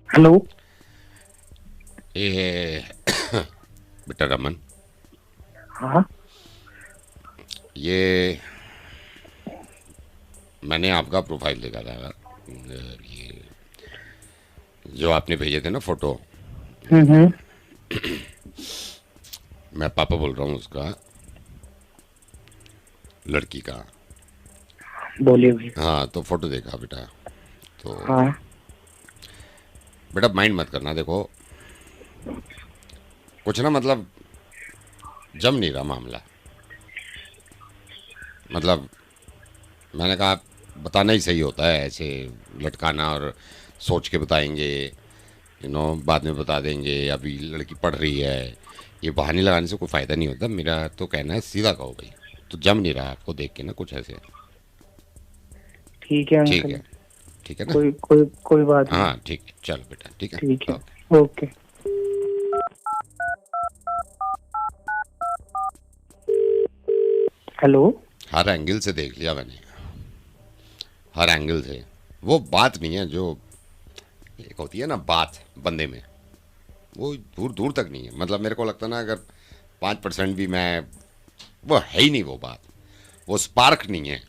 Hello. ये बेटा रमन, हाँ। ये मैंने आपका प्रोफाइल देखा था। ये जो आपने भेजे थे ना फोटो, हम्म। मैं पापा बोल रहा हूँ उसका, लड़की का। बोलिए भाई। हाँ, तो फोटो देखा बेटा, तो हाँ। बेटा माइंड मत करना। देखो कुछ ना, मतलब जम नहीं रहा मामला। मतलब मैंने कहा बताना ही सही होता है, ऐसे लटकाना और सोच के बताएंगे, बाद में बता देंगे अभी लड़की पढ़ रही है, ये बहाने लगाने से कोई फ़ायदा नहीं होता। मेरा तो कहना है सीधा कहो भाई। तो जम नहीं रहा आपको देख के ना कुछ ऐसे। ठीक है ठीक अंकल। है, ठीक है ना। कोई कोई कोई बात नहीं। हाँ ठीक है, चलो बेटा, ठीक है। ठीक है। ओके। ओके। हेलो। हर एंगल से देख लिया मैंने, हर एंगल से। वो बात नहीं है जो एक होती है ना बात बंदे में, वो दूर दूर तक नहीं है। मतलब मेरे को लगता ना, अगर 5% भी मैं, वो है ही नहीं वो बात, वो स्पार्क नहीं है।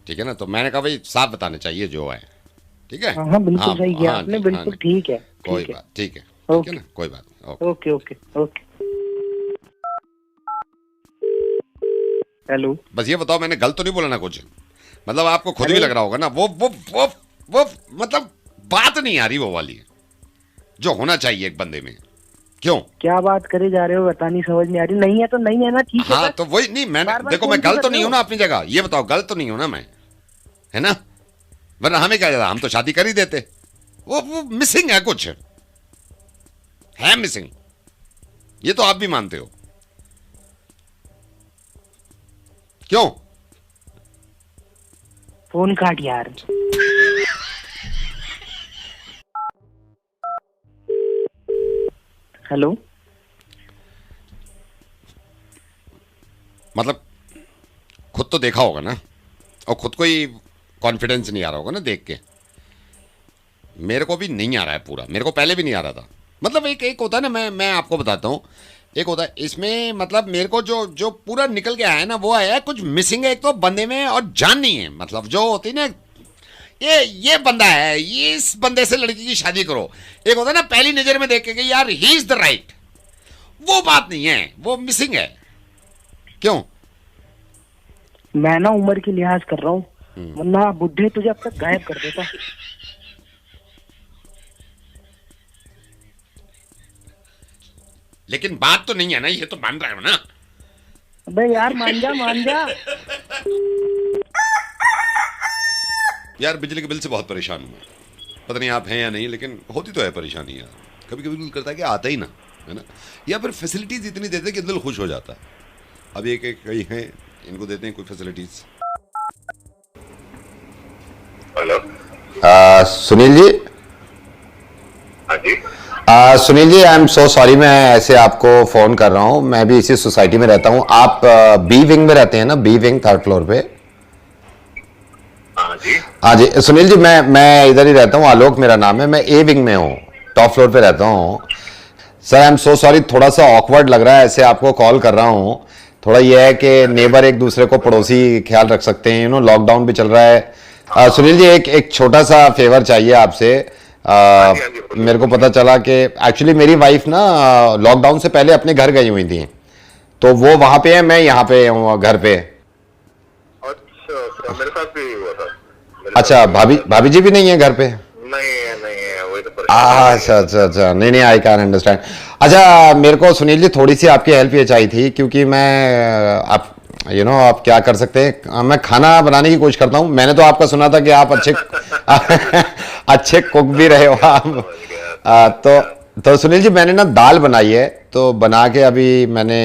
ठीक है ना, तो मैंने कहा भाई साफ बताने चाहिए जो है। ठीक है। हाँ हाँ, हाँ बिल्कुल सही किया हाँ आपने। नहीं, हाँ बिल्कुल नहीं, ठीक है। कोई ठीक है। बात, ठीक है, ठीक है ओके ना, कोई बात नहीं। Okay. Okay okay okay. Hello. बस ये बताओ मैंने गलत तो नहीं बोला ना कुछ? मतलब आपको खुद भी अरे लग रहा होगा ना, वो मतलब बात नहीं आ रही वो वाली जो होना चाहिए एक बंदे में। क्यों? क्या बात करे जा रहे हो, बता नहीं, समझ नहीं आ रही। नहीं है तो नहीं है ना, ठीक है हाँ बस। तो वही नहीं, मैंने बार बार देखो फोन मैं क्यों गलत कर तो रहे नहीं हूं हो? ना अपनी जगह। ये बताओ गलत तो नहीं हूं ना मैं, है ना? वरना हमें क्या जाता, हम तो शादी कर ही देते। वो मिसिंग है, कुछ है मिसिंग। ये तो आप भी मानते हो। क्यों? फोन काट यार। हेलो। मतलब खुद तो देखा होगा ना, और खुद को ही कॉन्फिडेंस नहीं आ रहा होगा ना देख के। मेरे को भी नहीं आ रहा है पूरा, मेरे को पहले भी नहीं आ रहा था। मतलब एक एक होता है ना, मैं आपको बताता हूँ। एक होता है इसमें, मतलब मेरे को जो जो पूरा निकल के आया है ना, वो आया है कुछ मिसिंग है एक तो बंदे में, और जान नहीं है। मतलब जो होती है ना, ये बंदा है, ये इस बंदे से लड़की की शादी करो। एक होता है ना पहली नजर में देख के कि यार ही इज द राइट, वो बात नहीं है, वो मिसिंग है। क्यों? मैं ना उम्र की लिहाज कर रहा हूँ, वरना बुढ़े तुझे अब तक गायब कर देता। लेकिन बात तो नहीं है ना, ये तो मान रहा है ना। अबे यार मान जा मान जा। यार बिजली के बिल से बहुत परेशान हूँ मैं। पता नहीं आप हैं या नहीं, लेकिन होती तो है परेशानी यार। कभी कभी दिल करता है कि आता ही ना, है ना। या फिर फैसिलिटीज इतनी देते हैं कि दिल खुश हो जाता है। अब एक एक कई हैं, इनको देते हैं कोई फैसिलिटीज। हेलो। सुनील जी। हाँ जी। Sunil ji, I am so sorry, मैं ऐसे आपको फोन कर रहा हूँ। मैं भी इसी सोसाइटी में रहता हूँ। आप बी विंग में रहते हैं ना? बी विंग, 3rd फ्लोर पे। हाँ जी। हाँ जी सुनील जी, मैं इधर ही रहता हूँ। आलोक मेरा नाम है। मैं ए विंग में हूँ, टॉप फ्लोर पे रहता हूँ। Sir I am so sorry, थोड़ा सा ऑकवर्ड लग रहा है ऐसे आपको कॉल कर रहा हूँ। थोड़ा ये है कि नेबर एक दूसरे को, पड़ोसी ख्याल रख सकते हैं। लॉकडाउन भी चल रहा है। सुनील जी, एक छोटा सा फेवर चाहिए आपसे। हाँ जी। हाँ जी, बोलिए। मेरे को पता चला कि एक्चुअली मेरी वाइफ ना लॉकडाउन से पहले अपने घर गई हुई थी, तो वो वहां पे है, मैं यहाँ पे हूँ घर पे। अच्छा अच्छा, मेरे साथ भी हुआ था। अच्छा, भाभी भाभी जी भी नहीं है घर पे? नहीं है, वही तो परेशानी हो रही है। अच्छा अच्छा अच्छा, नहीं नहीं, आई कैन अंडरस्टैंड। अच्छा, मेरे को सुनील जी थोड़ी सी आपकी हेल्प ये चाहिए थी, क्योंकि मैं आप आप क्या कर सकते हैं, मैं खाना बनाने की कोशिश करता हूँ। मैंने तो आपका सुना था कि आप अच्छे अच्छे कुक भी रहे हो आप। समझ गया समझ तो गया। सुनील जी, मैंने ना दाल बनाई है, तो बना के अभी मैंने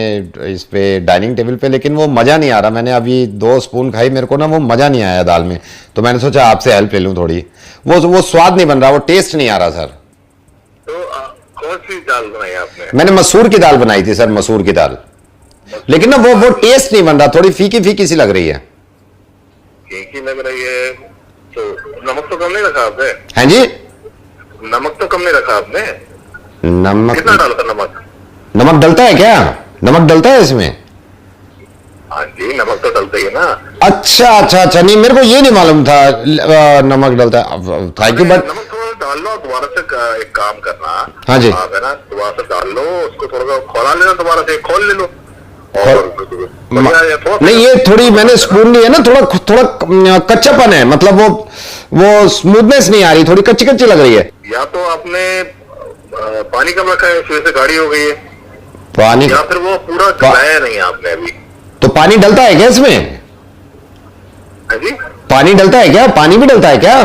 इस पे डाइनिंग टेबल पे, लेकिन वो मज़ा नहीं आ रहा। मैंने अभी 2 स्पून खाई, मेरे को ना वो मज़ा नहीं आया दाल में। तो मैंने सोचा आपसे हेल्प ले लूँ थोड़ी। वो स्वाद नहीं बन रहा, वो टेस्ट नहीं आ रहा सर। तो कौन सी दाल बनाई आपने? मैंने मसूर की दाल बनाई थी सर, मसूर की दाल। लेकिन मसूर ना की वो दाल टेस्ट नहीं बन रहा, थोड़ी फीकी फीकी सी लग रही है। ठीक ही लग रही है। तो नमक तो कम नहीं रखा आपने? हैं जी? नमक तो कम नहीं रखा आपने। नमक कितना डाला था नमक? नमक डलता है क्या? नमक डलता है इसमें? हाँ जी, नमक तो डलता ही है ना। अच्छा अच्छा अच्छा, नहीं मेरे को ये नहीं मालूम था नमक डलता है। थैंक यू बट नमक थोड़ा डाल लो दोबारा से। एक काम करना, हाँ जी। आप है ना दोबारा से डाल लो उसको, थोड़ा सा खौला लेना, दोबारा से खोल ले लो और बढ़िया है, थोड़ा नहीं ये थोड़ी मैंने स्पून ली है ना, थोड़ा थोड़ा कच्चापन है, मतलब वो स्मूथनेस नहीं आ रही, थोड़ी कच्ची कच्ची लग रही है। या तो आपने पानी कम रखा है, इस वजह से गाढ़ी हो गई है, पानी या फिर वो पूरा गलाया नहीं आपने अभी। तो पानी डलता है क्या इसमें? हाँ जी, पानी डलता है क्या? पानी भी डलता है क्या?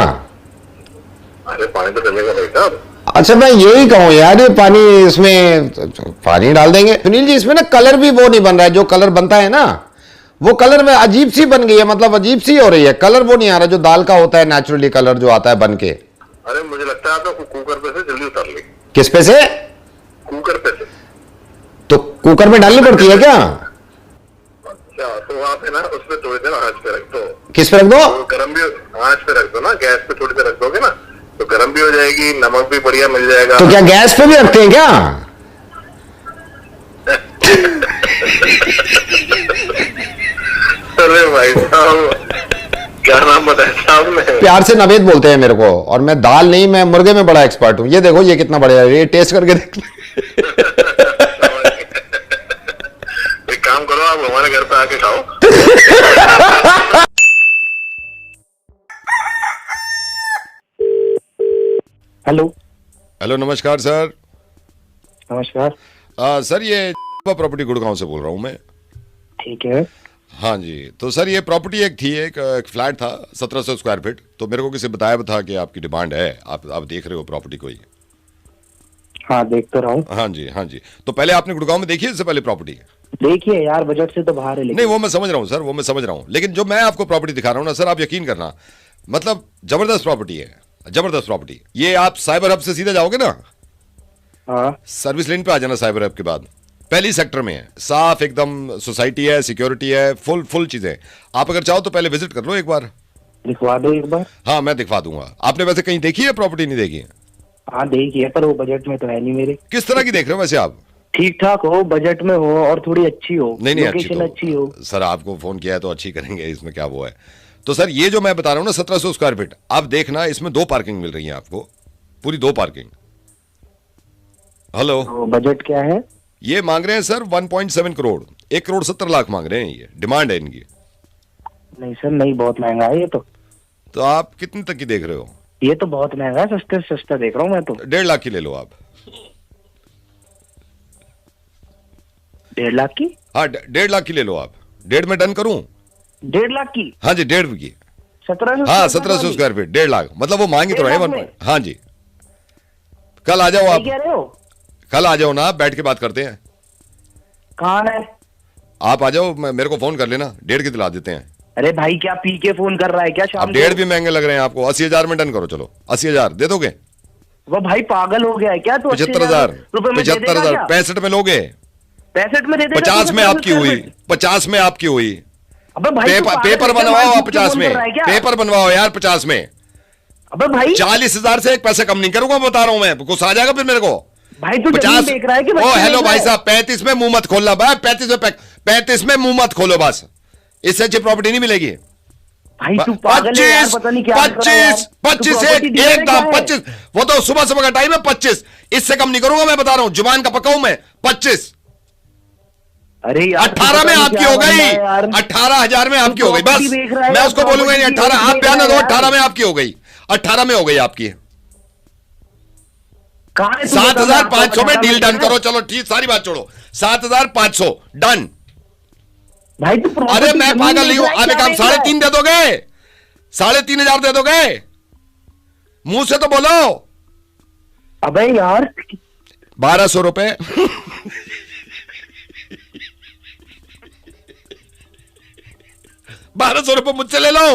अरे पानी तो डलेगा नहीं साहब। अच्छा मैं यही कहूँ यार, ये पानी इसमें पानी डाल देंगे। सुनील जी इसमें ना कलर भी वो नहीं बन रहा है, जो कलर बनता है ना वो कलर में अजीब सी बन गई है, मतलब अजीब सी हो रही है, कलर वो नहीं आ रहा जो दाल का होता है, नेचुरली कलर जो आता है बन के। अरे मुझे लगता है आपको कुकर पे से जल्दी उतार ले। किस पे से? कुकर पे से। तो कुकर में डालनी पड़ती है क्या? अच्छा, तो आप है ना उसमें थोड़ी देर आंच पे रख दो। किस पे रख दो? तो गर्म भी आंच पे रख दो ना, गैस पे थोड़ी देर रख दोगे ना तो गर्म भी हो जाएगी, नमक भी बढ़िया मिल जाएगा। तो क्या गैस पे भी रखते हैं क्या? अरे भाई साहब, क्या नाम बताया साहब ने? प्यार से नवेद बोलते हैं मेरे को, और मैं दाल नहीं, मैं मुर्गे में बड़ा एक्सपर्ट हूँ। ये देखो ये कितना बढ़िया है, ये टेस्ट करके देख। एक काम करो, आप हमारे घर पे आके खाओ। हेलो। हेलो नमस्कार सर। नमस्कार। सर ये प्रॉपर्टी गुड़गांव से बोल रहा हूँ मैं। ठीक है। हाँ जी, तो सर ये प्रॉपर्टी एक थी, एक फ्लैट था 1700 स्क्वायर फीट। तो मेरे को किसी बताया था कि आपकी डिमांड है, आप देख रहे हो प्रॉपर्टी कोई? हाँ देख तो रहा हूँ। हाँ जी हाँ जी। तो पहले आपने गुड़गांव में देखी है इससे पहले प्रॉपर्टी? देखिए यार, बजट से तो बाहर है। नहीं वो मैं समझ रहा हूँ सर, वो मैं समझ रहा हूँ, लेकिन जो मैं आपको प्रॉपर्टी दिखा रहा हूँ ना सर, आप यकीन करना, मतलब जबरदस्त प्रॉपर्टी है, जबरदस्त प्रॉपर्टी। ये आप साइबर हब से सीधे जाओगे ना, हाँ सर्विस लेन पे आ जाना, साइबर हब के बाद पहली सेक्टर में है, साफ एकदम सोसाइटी है, सिक्योरिटी है, फुल चीजें। आप अगर चाहो तो पहले विजिट कर लो एक बार। दिखवा दो एक बार। हाँ मैं दिखवा दूंगा। आपने वैसे कहीं देखी है प्रॉपर्टी? नहीं देखी है? हाँ देखिए, पर वो बजट में तो है नहीं मेरे। किस तरह की देख रहे हो वैसे आप? ठीक ठाक हो, बजट में हो और थोड़ी अच्छी हो। नहीं लोकेशन अच्छी हो। सर आपको फोन किया है तो अच्छी करेंगे, इसमें क्या वो है। तो सर ये जो मैं बता रहा हूँ ना 1700 स्क्वायर फीट, आप देखना इसमें 2 पार्किंग मिल रही है आपको, पूरी 2 पार्किंग। हेलो, तो बजट क्या है? ये मांग रहे हैं सर 1.7 करोड़, 1,70,00,000 मांग रहे हैं, ये डिमांड है इनकी। नहीं सर नहीं, बहुत महंगा है ये तो आप कितने तक की देख रहे हो? ये तो बहुत महंगा है, सस्ते से सस्ता देख रहा हूँ मैं तो। 1.5 लाख की ले लो आप। 1.5 लाख की? हाँ 1.5 लाख की ले लो आप। 1.5 में डन करूं? 1.5 लाख की? हाँ जी 1.5 की। 1700? हाँ 1700 स्क्वायर फीट 1.5 लाख, मतलब वो मांगी तो रहे 1.5 लाख में? हाँ जी। कल आ जाओ आप, कह रहे हो? कल आ जाओ ना, बैठ के बात करते हैं। कहाँ है? आप आ जाओ, मेरे को फोन कर लेना, 1.5 की दिला देते हैं। अरे भाई क्या पी के फोन कर रहा है क्या शाम अब 1.5 भी महंगे लग रहे हैं आपको। 80,000 में डन करो, चलो 80,000 दे दोगे? वो भाई पागल हो गया है क्या तू? 75,000, रुपए में दे देगा 75,000, क्या? 65 में लोगे? 65 में दे देगा? 50 में आपकी हुई, 50 में आपकी हुई। अबे भाई तू पागल पेपर है क्या? बनवाओ भाई आप 50 फोन में, कर रहा है क्या? पेपर बनवाओ यार 50 में। अबे भाई 40,000 से एक पैसे कम नहीं करूंगा, बता रहा हूं मैं, गुस्सा आ जाएगा फिर मेरे को। भाई तू 50 देख रहा है कि ओ हेलो भाई साहब, 35 में मुंह मत खोलना भाई, 35 में मुंह मत खोलो बस, इससे अच्छी प्रॉपर्टी नहीं मिलेगी। भाई तू पागल है यार, पता नहीं क्या कर रहा है यार। 25 एकदम 25, वो तो सुबह सुबह का टाइम है। 25 इससे कम नहीं करूंगा मैं, बता रहा हूं, जुबान का पक्का हूं मैं। 25 अरे यार 18 में आपकी हो गई, 18,000 में आपकी हो गई, बस मैं उसको बोलूंगा नहीं 18, आप बयान दो 18 में आपकी हो गई, 18 में हो गई आपकी। 7,500 में डील डन करो, चलो ठीक, सारी बात छोड़ो, 7,500 डन। भाई तू अरे मैं पागल नहीं हूं, आप एक काम 3.5 दे दोगे? 3,500 दे दोगे? मुंह से तो बोलो। अबे यार 1,200 रुपए। ₹1,200 मुझसे ले लो।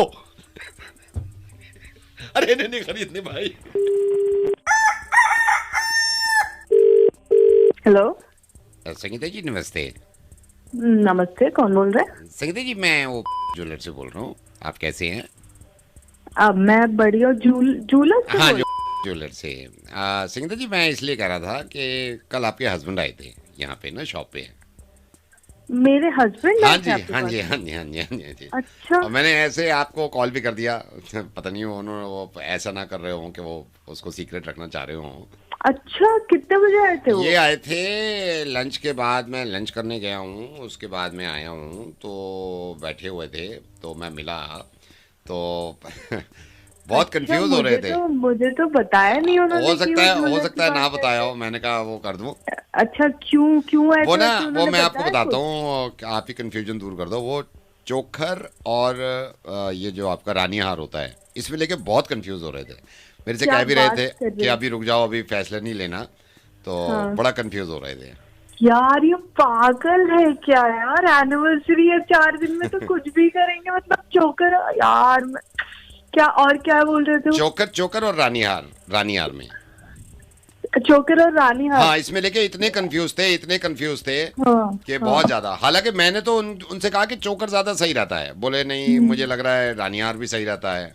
अरे नहीं खरीदने भाई। हेलो संगीता जी नमस्ते। नमस्ते, कौन बोल रहे हैं? संगीता जी मैं वो ज्वेलर से बोल रहा हूँ, आप कैसे हैं? अब मैं बढ़िया जूलर से हाँ बोल- ज्वेलर से। सिंगदा जी, मैं इसलिए कह रहा था कि कल आपके हस्बैंड आए थे यहाँ पे ना शॉप पे। मेरे हस्बैंड हाँ जी, हाँ जी, हाँ जी, हाँ जी, हाँ जी, हाँ जी। अच्छा। और मैंने ऐसे आपको कॉल भी कर दिया। पता नहीं उन्होंने वो ऐसा ना कर रहे हो कि वो उसको सीक्रेट रखना चाह रहे हो। अच्छा, कितने बजे आए थे वो? ये आए थे लंच के बाद। मैं लंच करने गया हूँ, उसके बाद मैं आया हूँ तो बैठे हुए थे तो मैं मिला तो बहुत अच्छा, कंफ्यूज हो रहे थे। मुझे तो बताया नहीं उन्होंने हो कि सकता वो है, हो ज्वेलर सकता है की ना बात बताया है। हो। मैंने कहा वो कर दूं। अच्छा, क्यों क्यों वो ऐसे ना, वैसे वो उन्होंने मैं आपको बताया बताता कुछ? हूँ, आप ही कंफ्यूजन दूर कर दो। वो चोकर और ये जो आपका रानी हार होता है, इसमें लेके बहुत कंफ्यूज हो रहे थे। मेरे से क्या कह भी रहे बात थे कर कि रहे हो? अभी रुक जाओ, अभी फैसला नहीं लेना। तो हाँ। बड़ा कंफ्यूज हो रहे थे। यार ये पागल है क्या यार? एनिवर्सरी है, 4 दिन में तो कुछ भी करेंगे, मतलब चोकर यार क्या, और क्या बोल रहे थे वो? चोकर, चोकर और रानी हार, रानी हार में। चोकर और रानी हार। हाँ, इसमें लेके इतने कंफ्यूज थे, इतने कंफ्यूज थे हाँ कि हाँ। बहुत ज्यादा। हालांकि मैंने तो उनसे कहा कि चोकर ज्यादा सही रहता है। बोले नहीं, मुझे लग रहा है रानी हार भी सही रहता है।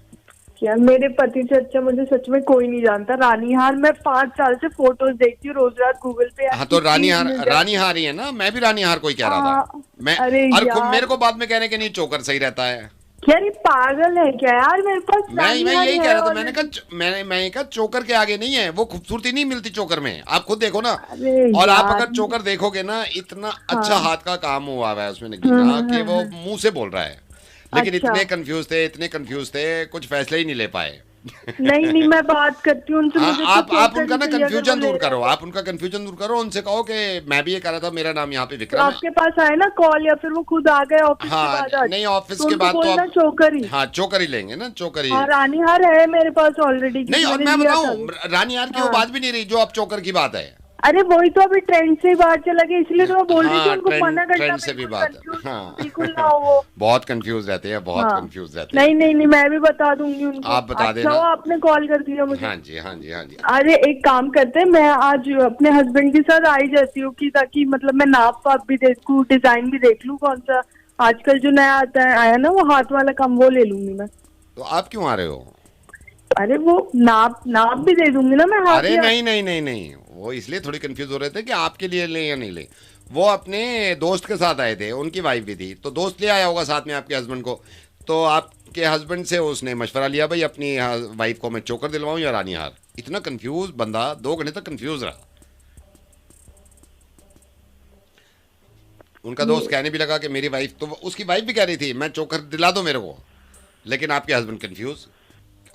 यार मेरे पति से अच्छा मुझे सच में कोई नहीं जानता। रानी हार मैं 5 साल से फोटोज देखती हूँ रोज रात गूगल पे। हाँ, तो रानी हार, रानी हार ही है ना। मैं भी रानी हार को ही कह रहा था। मैं अरे और यार, मेरे को बाद में कहने के नहीं चोकर सही रहता है। यार ये पागल है क्या यार? मेरे पास मैं रानी हार यही है कह रहा था। और मैंने कहा मैं कहा चोकर के आगे नहीं है। वो खूबसूरती नहीं मिलती चोकर में, आप खुद देखो ना। अरे और आप यार। अगर चोकर देखोगे ना, इतना हाँ। अच्छा हाथ का काम हुआ हुआ है उसमें नगीना कि वो हाँ। मुंह से बोल रहा है। लेकिन अच्छा। इतने कंफ्यूज थे, इतने कंफ्यूज थे, कुछ फैसले ही नहीं ले पाए। नहीं नहीं, मैं बात करती हूँ उनसे। हाँ, मुझे तो आप चोकर उनका ही ना चाहिए अगर वो कंफ्यूजन ले दूर रहे करो। हैं आप उनका कंफ्यूजन दूर करो। उनसे कहो कि मैं भी ये कह रहा था, मेरा नाम यहाँ पे तो विक्रम है। आपके पास आए ना कॉल, या फिर वो खुद आ गए ऑफिस के बाद हाँ, आज? नहीं ऑफिस तो के उनको बाद तो बोलना आप, चोकर ही। हाँ चोकर ही लेंगे ना, चोकर ही। हाँ, रानी हार है मेरे पास ऑलरेडी, नहीं, और मैंने मैं लिया था। बताऊं, रानी हार की वो हाँ। बात भी नहीं रही जो आप चोकर की बात है। अरे वही तो अभी ट्रेंड से ही बाहर चला गया, इसलिए तो मैं बोल रही थी हाँ, उनको मना करना, ट्रेंड से भी बिल्कुल बात है। कंफ्यूज हाँ, बिल्कुल ना हो वो। बहुत कंफ्यूज रहते हैं, बहुत हाँ। कंफ्यूज रहते हैं। नहीं नहीं नहीं, मैं भी बता दूंगी उनको। आप बता अच्छा देना। हुआ आपने कॉल कर दिया मुझे। हाँ जी, हाँ जी, हाँ जी। अरे एक काम करते हैं, मैं आज अपने हस्बैंड के साथ आई जाती हूँ कि ताकि मतलब मैं नाप वाप भी देखूँ, डिजाइन भी देख लूँ कौन सा आजकल जो नया आता है, आया ना वो हाथ वाला काम, वो ले लूंगी मैं। तो आप क्यों आ रहे हो? अरे वो नाप नाप भी दे दूंगी ना मैं हाथ। अरे नहीं नहीं नहीं नहीं, वो इसलिए थोड़ी कंफ्यूज हो रहे थे कि आपके लिए ले या नहीं ले। वो अपने दोस्त के साथ आए थे, उनकी वाइफ भी थी, तो दोस्त ले आया होगा साथ में आपके हस्बैंड को। तो आपके हस्बैंड से उसने मशवरा लिया, भाई अपनी वाइफ को मैं चोकर दिलवाऊं या रानी हार। इतना कंफ्यूज बंदा 2 घंटे तक कंफ्यूज रहा। उनका दोस्त कहने भी लगा कि मेरी वाइफ, तो उसकी वाइफ भी कह रही थी मैं चोकर दिला दो मेरे को। लेकिन आपके हस्बैंड कंफ्यूज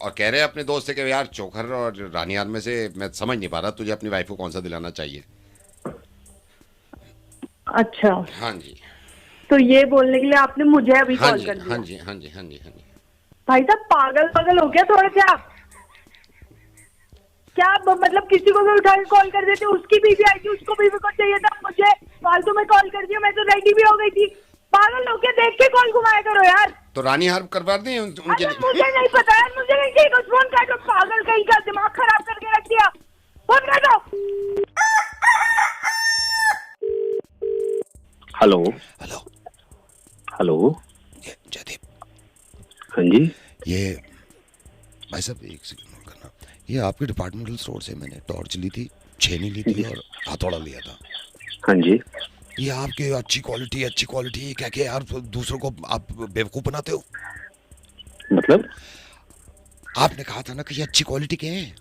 और कह रहे हैं अपने दोस्त से कि यार चोकर और रानी हार में से मैं समझ नहीं पा रहा, तुझे अपनी वाइफ को कौन सा दिलाना चाहिए। अच्छा, हाँ जी, तो ये बोलने के लिए आपने मुझे अभी हाँ कॉल जी, कर दिया? हाँ जी, हाँ जी, हाँ जी, हाँ जी। भाई साहब पागल पागल हो गया थोड़े से आप? क्या मतलब किसी को भी उठा के कॉल कर देते? उसकी बीवी आई थी, उसको बीवी को चाहिए था, मुझे फालतू में कॉल कर दिया, मैं तो रेडी भी हो गई थी। पागल हो गया, देख के कॉल घुमाया करो यार। तो रानी हार करवा दें उनके अरे लिए। मुझे नहीं पता यार, मुझे नहीं चाहिए कुछ। फोन काटो, पागल कहीं का, दिमाग खराब करके रख दिया। फोन काटो। Hello hello, hello. ये जयदीप, हाँ जी। ये भाई साहब एक सेकंड होल्ड करना। ये आपके डिपार्टमेंटल स्टोर से मैंने टॉर्च ली थी, छेनी ली थी और हथौड़ा लिया था। हाँ जी। ये आपके अच्छी क्वालिटी क्या क्या यार, दूसरों को आप बेवकूफ बनाते हो। मतलब? आपने कहा था ना कि ये अच्छी क्वालिटी के हैं।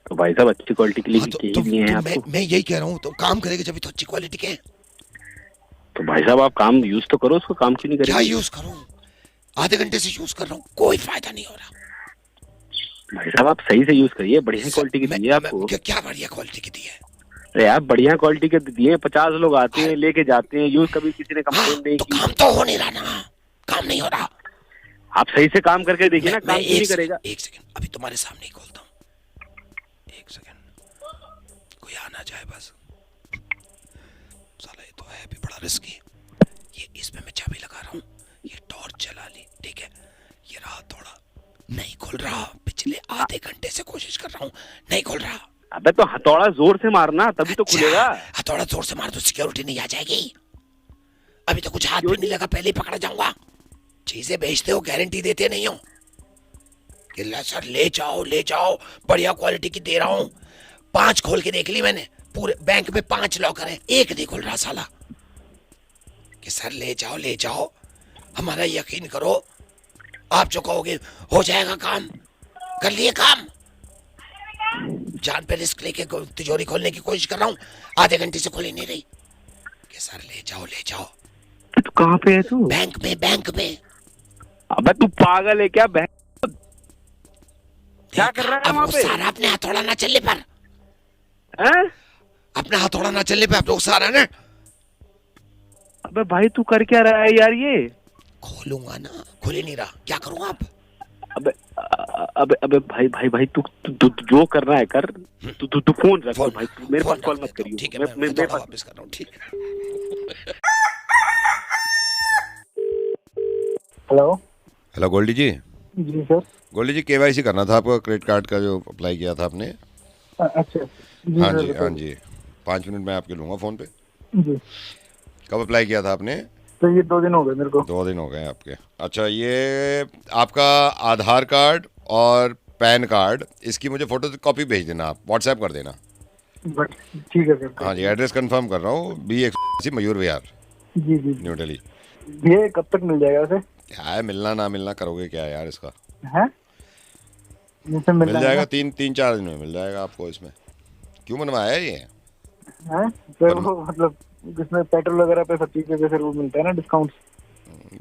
तो भाई साहब अच्छी क्वालिटी के लिए हाँ, चाहिए दिए हैं आपको। मैं यही कह रहा हूँ, तो काम करेंगे जब तो अच्छी क्वालिटी के हैं। तो भाई साहब आप काम यूज तो करो, उसको काम क्यों नहीं क्या करेंगे? यूज करूँ? आधे घंटे से यूज कर रहा हूँ, कोई फायदा नहीं हो रहा। भाई साहब आप सही से यूज करिए, बढ़िया क्वालिटी की दिए आपको। क्या बढ़िया क्वालिटी की दी है? अरे आप बढ़िया क्वालिटी के दिए, 50 लोग आते हैं लेके जाते हैं, यूज कभी किसी ने कंप्लेन नहीं तो की। काम तो हो नहीं रहा ना, काम नहीं हो रहा। आप सही से काम करके देखिए ना, काम क्यों नहीं एक करेगा? एक सेकंड, अभी तुम्हारे सामने ही खोलता हूँ। एक सेकंड, कोई आ ना जाए बस। साला ये तो है भी बड़ा रिस्की। ये इसमें मैं चाबी लगा रहा हूँ, ये टॉर्च जला ली, ठीक है। ये रहा थोड़ा, नहीं खुल रहा। पिछले आधे घंटे से कोशिश कर रहा हूँ, नहीं खुल रहा। अबे तो हथौड़ा जोर से मारना, तभी तो खुलेगा। हथौड़ा जोर से मार तो सिक्योरिटी नहीं आ जाएगी। अभी तो कुछ हाथ भी नहीं लगा, पहले ही पकड़ा जाऊंगा। चीजें बेचते हो, गारंटी देते नहीं हो। कि सर ले जाओ बढ़िया क्वालिटी की दे रहा हूँ। 5 खोल के देख ली मैंने, पूरे बैंक में 5 लॉकर है, एक नहीं खुल रहा साला। कि सर ले जाओ हमारा यकीन करो, आप जो कहोगे हो जाएगा काम। कर लिए काम, जान पे रिस्क लेके तिजोरी खोलने की कोशिश कर रहा हूँ, आधे घंटे से खुली नहीं रही। कि सर ले जाओ। तू कहाँ पे है तू? बैंक में। अबे तू पागल है क्या? क्या कर रहा है अब वहाँ वो पे? सारा अपने हथौड़ा ना चलने पर, हैं? अपना हथौड़ा ना चलने पे आप लोग सारा ना। अबे भाई तू कर क्या रहा है यार ये? खोलूंगा ना, खुल ही नहीं रहा, क्या करूँ आप? अबे अबे भाई तू जो कर रहा है कर। तू फोन रख भाई, तू मेरे पास कॉल मत करियो। ठीक है, मैं थोड़ा वापस कर रहा हूँ, ठीक है। हेलो गोल्डी जी। जी सर। गोल्डी जी, केवाईसी करना था आपका, क्रेडिट कार्ड का जो अप्लाई किया था आपने। अच्छा। हाँ जी 5 मिनट में आपके लूँगा फ़ोन पे। जी। कब अप्लाई किया था आपने? तो ये 2 दिन हो गए मेरे को। 2 दिन हो गए आपके। अच्छा, ये आपका आधार कार्ड और पैन कार्ड, इसकी मुझे फ़ोटो कॉपी भेज देना, आप व्हाट्सएप कर देना। ठीक है सर। हाँ जी, एड्रेस कंफर्म कर रहा हूँ, B180 मयूर विहार, जी न्यू दिल्ली। ये कब तक मिल जाएगा उसे? क्या है, मिलना ना मिलना करोगे क्या यार इसका? है मिल जाएगा, 3-4 दिन में मिल जाएगा आपको। इसमें क्यों बनवाया है ये? है सर, वो मतलब जिसमें पेट्रोल वगैरह पे सब चीज़ें पे सर वो मिलता है ना डिस्काउंट।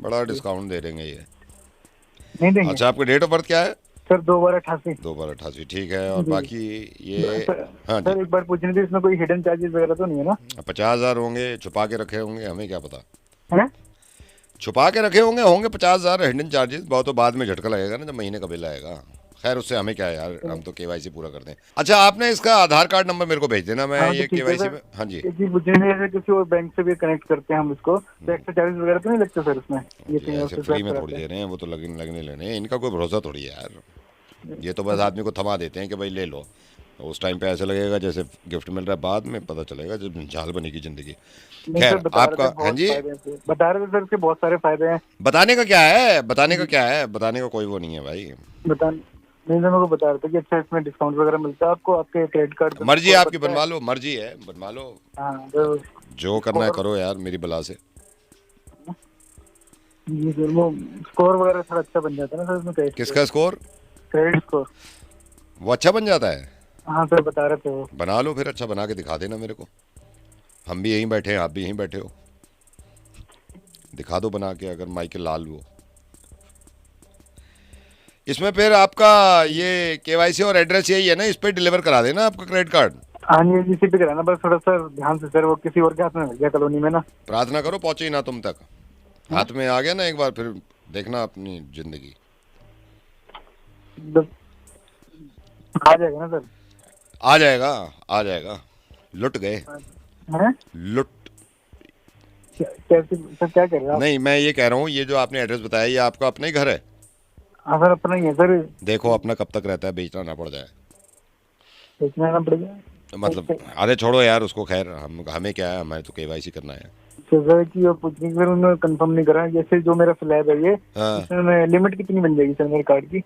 बड़ा डिस्काउंट दे देंगे ये। नहीं देंगे? अच्छा, आपकी डेट ऑफ बर्थ क्या है? सर 2/88। 2/88, ठीक है। और बाकी ये हाँ सर जी, एक बार पूछनी थी, इसमें कोई हिडन चार्जेस वगैरह तो नहीं है ना? 50,000 होंगे, छुपा के रखे होंगे, हमें क्या पता। है? छुपा के रखे होंगे 50,000 हिडन चार्जेस। बहुत तो बाद में झटका लगेगा ना जब महीने का बिल आएगा। खैर उससे हमें क्या है यार, हम तो केवाईसी पूरा कर दें। अच्छा, आपने इसका आधार कार्ड नंबर मेरे को भेज देना, मैं ये केवाईसी में। हाँ जी, एक चीज पूछनी थी, जैसे किसी और बैंक से भी कनेक्ट करते हैं हम इसको, तो एक्स्ट्रा चार्जेस वगैरह तो नहीं लगते सर इसमें? ये कहीं और ऐसे से फ्री में स्वैप थोड़ी कराते दे रहे हैं, वो तो लगने लेने हैं। इनका कोई भरोसा थोड़ी है यार। ये तो बस आदमी को थमा देते हैं कि भाई ले लो, उस टाइम पे ऐसे लगेगा जैसे गिफ्ट मिल रहा है, बाद में पता चलेगा जब झाल बनेगी जिंदगी। नहीं खैर सर, बता रहे आपका, थे हाँ बहुत जी, फायदे हैं इसके। बता रहे थे सर इसके बहुत सारे फायदे हैं। बताने का क्या है, बताने का कोई वो नहीं है भाई। नहीं सर, मेरे को बता रहे थे कि अच्छा इसमें डिस्काउंट वगैरह मिलता है आपको, आपके क्रेडिट कार्ड पे। मर्जी है आपकी, बनवा लो, मर्जी है बनवा लो, हाँ तो जो करना है करो यार, मेरी बला से। जी सर, वो स्कोर वगैरह थोड़ा अच्छा बन जाता है ना सर इसमें, क्रेडिट किसका स्कोर? स्कोर। वो अच्छा बन जाता है? हाँ सर बता रहे थे वो। बना लो फिर, अच्छा बना के दिखा देना मेरे को। हम भी यहीं बैठे हैं, आप भी यहीं बैठे हो, दिखा दो बना के, अगर माइकल लाल वो। इसमें फिर आपका ये केवाईसी और एड्रेस यही है ना, इस पे डिलीवर करा देना आपका क्रेडिट कार्ड। हाँ जी, इसी पे कराना, बस थोड़ा सर ध्यान से सर, वो किसी और के हाथ में मिल गया कॉलोनी में ना। प्रार्थना करो पहुंचे ही ना तुम तक। हाथ में आ गया ना एक बार, फिर देखना अपनी जिंदगी। आ जाएगा ना सर? आ जाएगा। लुट गए, हैं? लुट। कैसे सर, क्या कर रहे हैं आप? नहीं, मैं ये कह रहा हूँ, ये जो आपने एड्रेस बताया, ये आपका अपना ही घर है? हाँ सर अपना ही है सर। देखो अपना कब तक रहता है, बेचना ना पड़ जाए। बेचना ना पड़ेगा मतलब अरे छोड़ो यार उसको, खैर हमें क्या है, हमें तो केवाईसी करना है। सर की और पूछने की, सर उन्होंने कंफर्म नहीं करा। जैसे जो मेरा स्लैब है ये, हाँ। इसमें लिमिट कितनी बन जाएगी सर मेरे कार्ड की?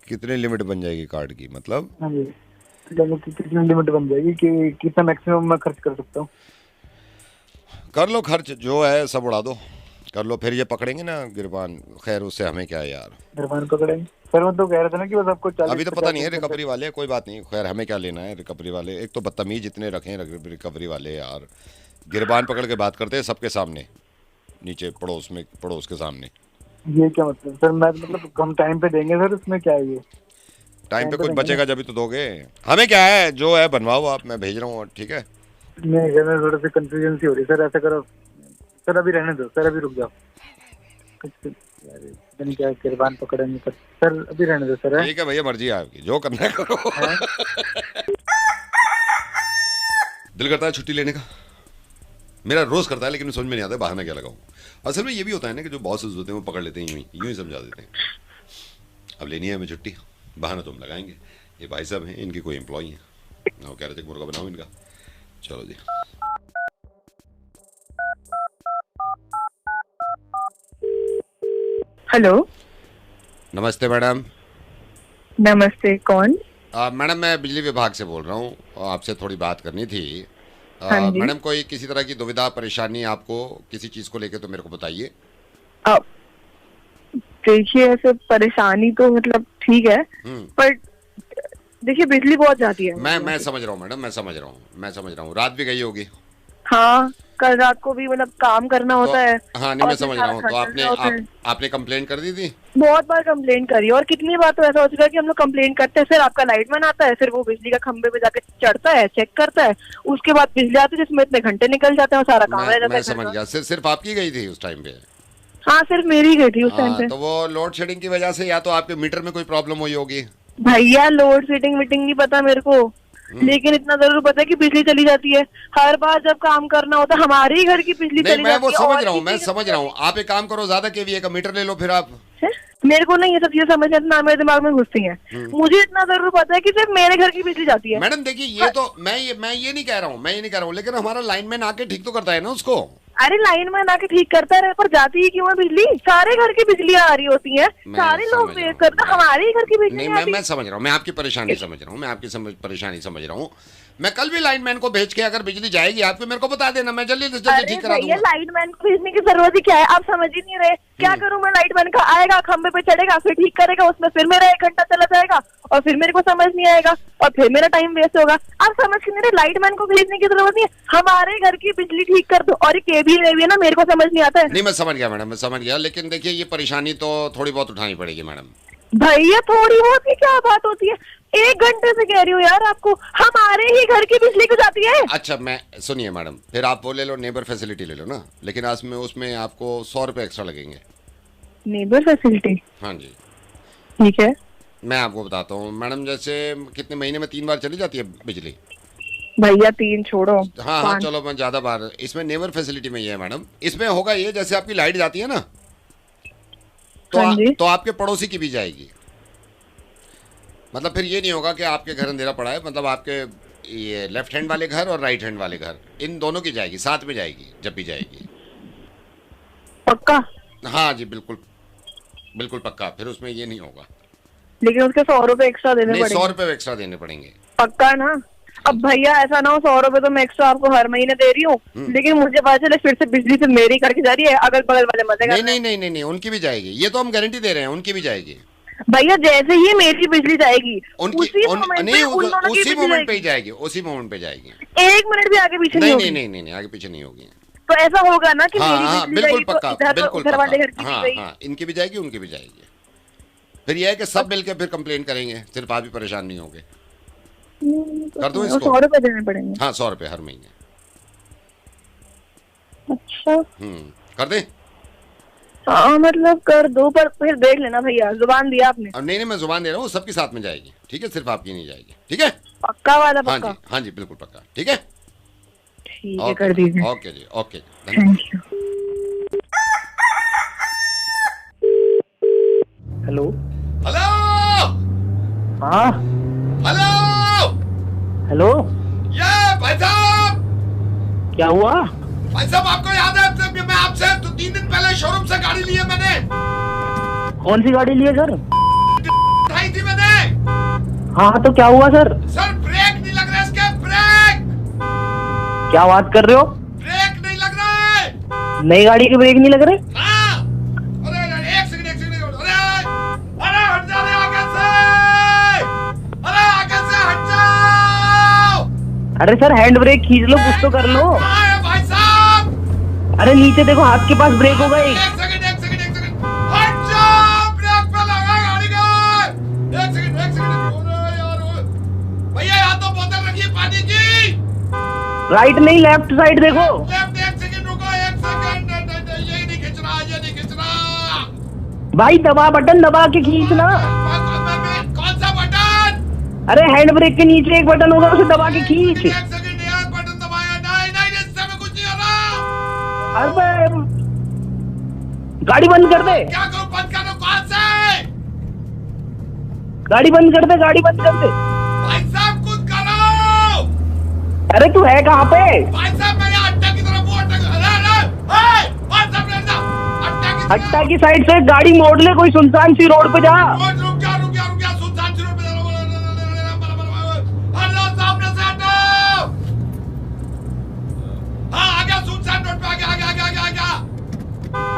कितनी लिमिट बन जाएगी कार्ड की मतलब? हाँ जी, कितनी लिमिट बन जाएगी कि कितना मैक्सिमम मैं खर्च कर सकता हूँ? कर लो खर्च, जो है सब उड़ा दो, कर लो। फिर ये पकड़ेंगे ना गिरबान, खैर उससे हमें क्या है यार। गिरबान पकड़ेंगे सर? मैं तो कह रहा था ना कि बस आपको 40 अभी तो पता नहीं है रिकवरी वाले, कोई बात नहीं, खैर हमें क्या लेना है रिकवरी वाले। एक तो बदतमीज इतने रखे हैं रिकवरी वाले यार, गिरबान पकड़ के बात करते हैं सबके सामने, नीचे पड़ोस के सामने। ये क्या मतलब सर? मैं मतलब हम टाइम पे देंगे सर, इसमें क्या है ये? टाइम पे कुछ बचेगा जब ही तो दोगे, हमें क्या है, जो है बनवाओ आप, मैं भेज रहा हूँ, ठीक है? नहीं सर, मैं थोड़ा सी कंफ्यूजन सी हो रही है सर, ऐसा करो सर, अभी रहने दो सर, अभी रुक जाओ। यार क्या गिरबान पकड़ेंगे सर, अभी रहने दो सर। ठीक है भैया, मर्जी है आपकी, जो करना है करो। दिल करता है छुट्टी लेने का, मेरा रोज करता है, लेकिन समझ में नहीं आता बहाना क्या लगाऊं। असल में ये भी होता है ना कि जो बॉसेस होते हैं वो पकड़ लेते हैं, यूं ही समझा देते हैं अब लेनी है हमें छुट्टी, बहाना तो हम लगाएंगे। ये भाई साहब हैं, इनकी कोई एम्प्लॉई है, वो कह रहे थे मुर्गा बनाओ इनका। चलो जी। हेलो। नमस्ते मैडम। नमस्ते, कौन? मैडम मैं बिजली विभाग से बोल रहा हूँ, आपसे थोड़ी बात करनी थी। हाँ जी। मैडम कोई किसी तरह की दुविधा परेशानी आपको किसी चीज़ को लेके तो मेरे को बताइए। अब देखिए, ऐसे परेशानी तो मतलब ठीक है, पर देखिए बिजली बहुत जाती है। मैं समझ रहा हूँ मैडम, मैं समझ रहा हूँ। रात भी गई होगी। हाँ, कल रात को भी मतलब काम करना होता है। हाँ नहीं, मैं समझ रहा हूँ। तो आपने आपने कंप्लेंट कर दी थी? बहुत बार कंप्लेंट करी, और कितनी बार तो ऐसा हो चुका है कि हम लोग कंप्लेंट करते हैं, फिर आपका लाइटमैन आता है, फिर वो बिजली का खंबे पे जाके चढ़ता है, चेक करता है, उसके बाद बिजली आती है जिसमें इतने घंटे निकल जाते हैं और सारा काम रह जाता है। मैं समझ गया। सिर्फ आपकी गई थी उस टाइम पे? हाँ, सिर्फ मेरी गई थी उस टाइम पे। तो वो लोड शेडिंग की वजह से या तो आपके मीटर में कोई प्रॉब्लम हुई होगी। भैया लोड सेटिंग वीटिंग नहीं पता मेरे को, लेकिन इतना जरूर पता है कि बिजली चली जाती है। हर बार जब काम करना होता है हमारे ही घर की बिजली चली जाती है। मैं समझ रहा हूँ। आप एक काम करो, ज्यादा केवीए का मीटर ले लो फिर आप। मेरे को नहीं ये सब चीजें समझ ना मेरे दिमाग में घुसती हैं। मुझे इतना जरूर पता है कि सिर्फ मेरे घर की बिजली जाती है। मैडम देखिए, ये तो मैं ये नहीं कह रहा हूँ, लेकिन हमारा लाइनमैन आके ठीक तो करता है ना उसको। अरे लाइनमैन आके ठीक करता है, पर जाती ही क्यों है बिजली? सारे घर की बिजली आ रही होती है, सारे लोग वेट करते हैं, हमारे ही घर की बिजली नहीं। मैं समझ रहा हूँ, मैं आपकी परेशानी समझ रहा हूँ। मैं कल भी लाइनमैन को भेज के, अगर बिजली जाएगी आपको मेरे को बता देना, मैं जल्दी से जल्दी ठीक करा दूंगा। लाइटमैन को भेजने की जरूरत ही क्या है? आप समझ ही नहीं रहे। क्या करूं मैं? लाइटमैन का आएगा, खंबे पे चढ़ेगा, फिर ठीक करेगा, उसमें फिर मेरा 1 घंटा चला जाएगा और फिर मेरे को समझ नहीं आएगा और फिर मेरा टाइम वेस्ट होगा। आप समझ नहीं रहे, लाइटमैन को भेजने की जरूरत नहीं है, हमारे घर की बिजली ठीक कर दो। और ये भी है ना, मेरे को समझ नहीं आता है। नहीं मैं समझ गया मैडम, मैं समझ गया, लेकिन देखिए ये परेशानी तो थोड़ी बहुत उठानी पड़ेगी मैडम। भैया थोड़ी बहुत की क्या बात होती है? 1 घंटे से कह रही हूँ यार आपको, हमारे ही घर की बिजली को जाती है। अच्छा, मैं सुनिए मैडम, फिर आप वो ले लो, नेबर फैसिलिटी ले लो ना, लेकिन उसमें आपको 100 रुपए एक्स्ट्रा लगेंगे। Neighbour facility? हाँ जी ठीक है। मैं आपको बताता हूँ मैडम, जैसे कितने महीने में 3 बार चली जाती है बिजली? भैया 3 छोड़ो। हाँ चलो, मैं ज्यादा बार। इसमें नेबर फैसिलिटी में ये है मैडम, इसमें होगा ये, जैसे आपकी लाइट जाती है ना, तो आपके पड़ोसी की भी जाएगी। मतलब फिर ये नहीं होगा कि आपके घर अंधेरा पड़ा है, मतलब आपके ये लेफ्ट हैंड वाले घर और राइट हैंड वाले घर, इन दोनों की जाएगी, साथ में जाएगी जब भी जाएगी। पक्का? हाँ जी बिल्कुल पक्का। फिर उसमें ये नहीं होगा। लेकिन उसके 100 रुपए एक्स्ट्रा देने पड़ेंगे? 100 रुपए एक्स्ट्रा देने पड़ेंगे। पक्का ना? अब भैया ऐसा ना हो 100 रुपए तो मैं एक्स्ट्रा आपको हर महीने दे रही हूँ, लेकिन मुझे पता चले फिर से बिजली से मेरी करके जा रही है, अगल बगल वाले मजे कर रहे हैं। नहीं, उनकी भी जाएगी, ये तो हम गारंटी दे रहे हैं, उनकी भी जाएगी। भैया जैसे ही मेरी बिजली जाएगी उसी मोमेंट पे ही जाएगी, उसी मोमेंट पे जाएगी। 1 मिनट भी आगे पीछे नहीं होगी? नहीं आगे पीछे नहीं होगी। तो ऐसा होगा ना कि हाँ, बिल्कुल पक्का, इधर वाले घर की हाँ, इनकी भी जाएगी, उनकी भी जाएगी। फिर यह है कि सब मिलकर फिर कंप्लेंट करेंगे, सिर्फ आप ही परेशान नहीं होंगे। कर दो इसको। 100 रुपए देने पड़ेंगे? हाँ 100 रुपए हर महीने। अच्छा कर दे। हाँ मतलब कर दो, पर फिर देख लेना भैया, जुबान दिया आपने। अब नहीं मैं जुबान दे रहा हूँ, सबके साथ में जाएगी, ठीक है, सिर्फ आपकी नहीं जाएगी, ठीक है? पक्का वाला? पक्का? हाँ जी बिल्कुल पक्का, ठीक है। ठीक है, कर दीजिए। ओके जी, okay, thank you. Hello. Hello. हाँ हेलो। हेलो। ये भाई साहब। क्या हुआ? भाई साहब आपको याद है मैं आपसे 3 दिन पहले शोरूम से गाड़ी ली है मैंने। कौन सी गाड़ी ली है सर? उठाई थी मैंने। हाँ तो क्या हुआ सर? सर ब्रेक नहीं लग रहा इसके, ब्रेक। क्या बात कर रहे हो? ब्रेक नहीं लग रहा है। नई गाड़ी के ब्रेक नहीं लग रहे? हाँ। अरे एक सेकंड अरे हट जा रे आगे से। अरे आगे से हट जाओ। अरे सर हैंड ब्रेक खींच लो, कुछ तो कर लो। भाई साहब। अरे नीचे देखो, हाथ के पास ब्रेक होगा। एक सेकंड हट जाओ, ब्रेक पे लगा गाड़ी का। एक सेकंड यार भैया, यहाँ तो बोतल रखी है पानी की। राइट नहीं, लेफ्ट साइड देखो। लेफ्ट, एक सेकंड रुको, एक सेकंड। ये नहीं खींच रहा। भाई दबा, बटन दबा के खींचना। कौन सा बटन? अरे हैंड ब्रेक के नीचे एक बटन होगा, उसे दबा के खींच। एक सेकंड यार, बटन दबाया। नहीं इससे में कुछ नहीं हो रहा। अरे गाड़ी बंद कर दे। क्या करूं? बंद कर दो। कौन से? गाड़ी बंद कर दे, गाड़ी बंद कर दे। भाई साहब कुछ करो। अरे तू है कहाँ पे? भाई साहब मैं यहाँ अड्डा की तरफ हूँ। अट्टा की साइड से गाड़ी मोड़ ले, कोई सुनसान सी रोड पे जा। रुक जा। सुनसान सी रोड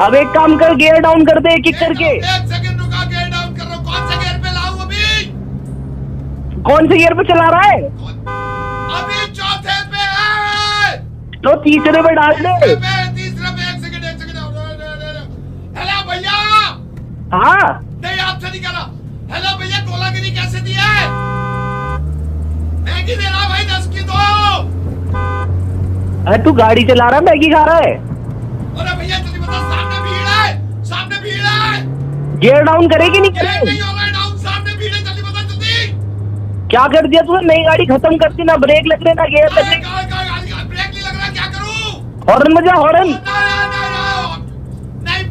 अब एक काम कर, गियर डाउन कर दे किक करके। एक सेकंड रुका, गियर डाउन कर रहा हूँ। कौन से गियर पे लाऊं अभी? कौन से गियर पे चला रहा है? अभी चौथे पे है। तो तीसरे पे डाल दे। तीसरे पे एक सेकंड हेलो भैया। हाँ नहीं आपसे नहीं कह रहा। हेलो भैया, गोलागिरी कैसे दी है? मैगी दे रहा भाई 10 की 2। अरे तू गाड़ी चला रहा है, मैगी खा रहा है? अरे भैया जल्दी बता, सामने भीड़ है, सामने भीड़ है। गियर डाउन करेगी नहीं गियर करे? नहीं हो रहा है डाउन, सामने भीड़ है, जल्दी बता जल्दी। क्या कर दिया तूने? नई गाड़ी खत्म करती, ना ब्रेक लग रहे ना गियर लग रहे। ब्रेक नहीं लग रहा, क्या करूं? हॉर्न बजा, हॉर्न। नहीं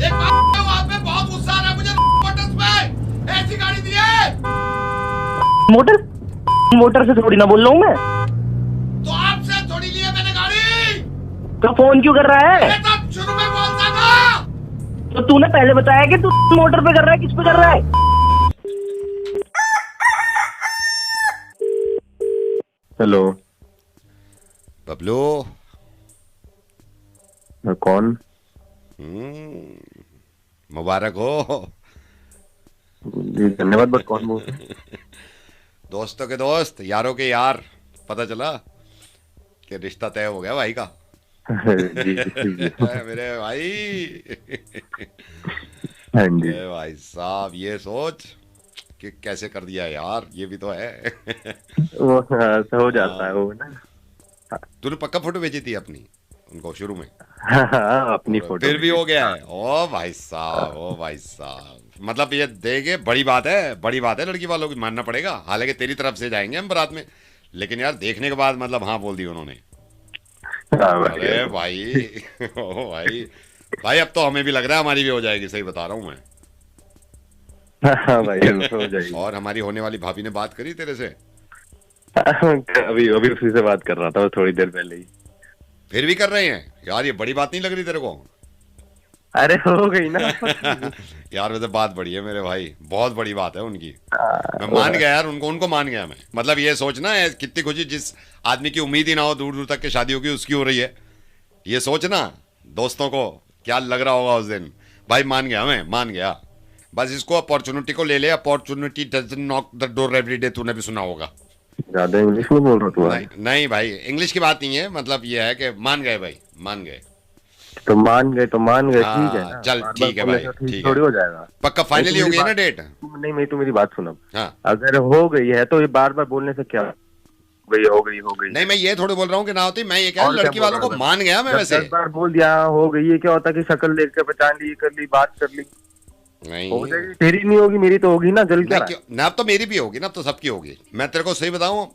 एक बात है, वहाँ पे बहुत गुस्सा आ रहा है मुझे मोटर्स पे। ऐसी गाड़ी दी है। मोटर से थोड़ी ना बोल रहा हूँ मैं। तो आपसे थोड़ी ली है मैंने गाड़ी। तो फोन क्यों कर रहा है? मैं तो शुरू में बोलता था। तो तूने पहले बताया कि तू मोटर पे कर रहा है, किस पे कर रहा है? हेलो बबलू। कौन? मुबारक हो। जी धन्यवाद, बट कौन बोल रहे हैं? दोस्तों के दोस्त, यारों के यार। पता चला कि रिश्ता तय हो गया भाई का। जी जी मेरे भाई। हाँ जी। ए भाई साहब, ये सोच कि कैसे कर दिया यार, ये भी तो है। वो हो जाता है वो ना। तूने पक्का फोटो भेजी थी अपनी उनको शुरू में? हाँ, अपनी फोटो फिर भी हो गया है। ओ भाई साहब, ओ भाई साहब, मतलब ये देखे, बड़ी बात है, बड़ी बात है। लड़की वालों की मानना पड़ेगा। हालांकि तेरी तरफ से जाएंगे हम बारात में, लेकिन यार देखने के बाद मतलब हाँ बोल दी उन्होंने। अरे भाई, ओ भाई भाई, अब तो हमें भी लग रहा है हमारी भी हो जाएगी। सही बता रहा हूँ मैं। हाँ भाई, हो जाएगी। और हमारी होने वाली भाभी ने बात करी तेरे से? अभी अभी उसी से बात कर रहा था थोड़ी देर पहले ही। फिर भी कर रहे हैं यार? ये बड़ी बात नहीं लग रही तेरे को? अरे हो गई ना। यार वैसे बात बड़ी है मेरे भाई, बहुत बड़ी बात है उनकी। मैं मान गया यार, उनको मान गया मैं। मतलब ये सोचना है कितनी खुशी, जिस आदमी की उम्मीद ही ना हो दूर दूर तक की शादी होगी, उसकी हो रही है। ये सोचना दोस्तों को क्या लग रहा होगा उस दिन। भाई मान गया, मैं मान गया। बस इसको अपॉर्चुनिटी को ले ले। Opportunity doesn't knock the door every day. तूने भी सुना होगा। ज्यादा इंग्लिश में बोल रहा तू? नहीं भाई, इंग्लिश की बात नहीं है। मतलब ये है कि मान गए भाई, मान गए। तो मान गए ठीक है ना। चल ठीक है भाई, ठीक थोड़ी है। हो जाएगा। पक्का फाइनली हो गई ना डेट? नहीं, मैं तो मेरी बात सुनो। हाँ। अगर हो गई है तो ये बार बार बोलने से क्या हो गई। नहीं, मैं ये थोड़े बोल रहा हूँ कि ना होती। मैं ये कह रहा हूँ लड़की वालों को मान गया मैं। वैसे 10 बार बोल दिया हो गई, ये क्या होता कि शक्ल देख के पहचान ली, कर ली, बात कर ली, नहीं हो जाएगी। तेरी नहीं होगी, मेरी तो होगी ना। जल क्या ना, अब तो मेरी भी होगी ना, अब तो सबकी होगी। मैं तेरे को सही बताऊं,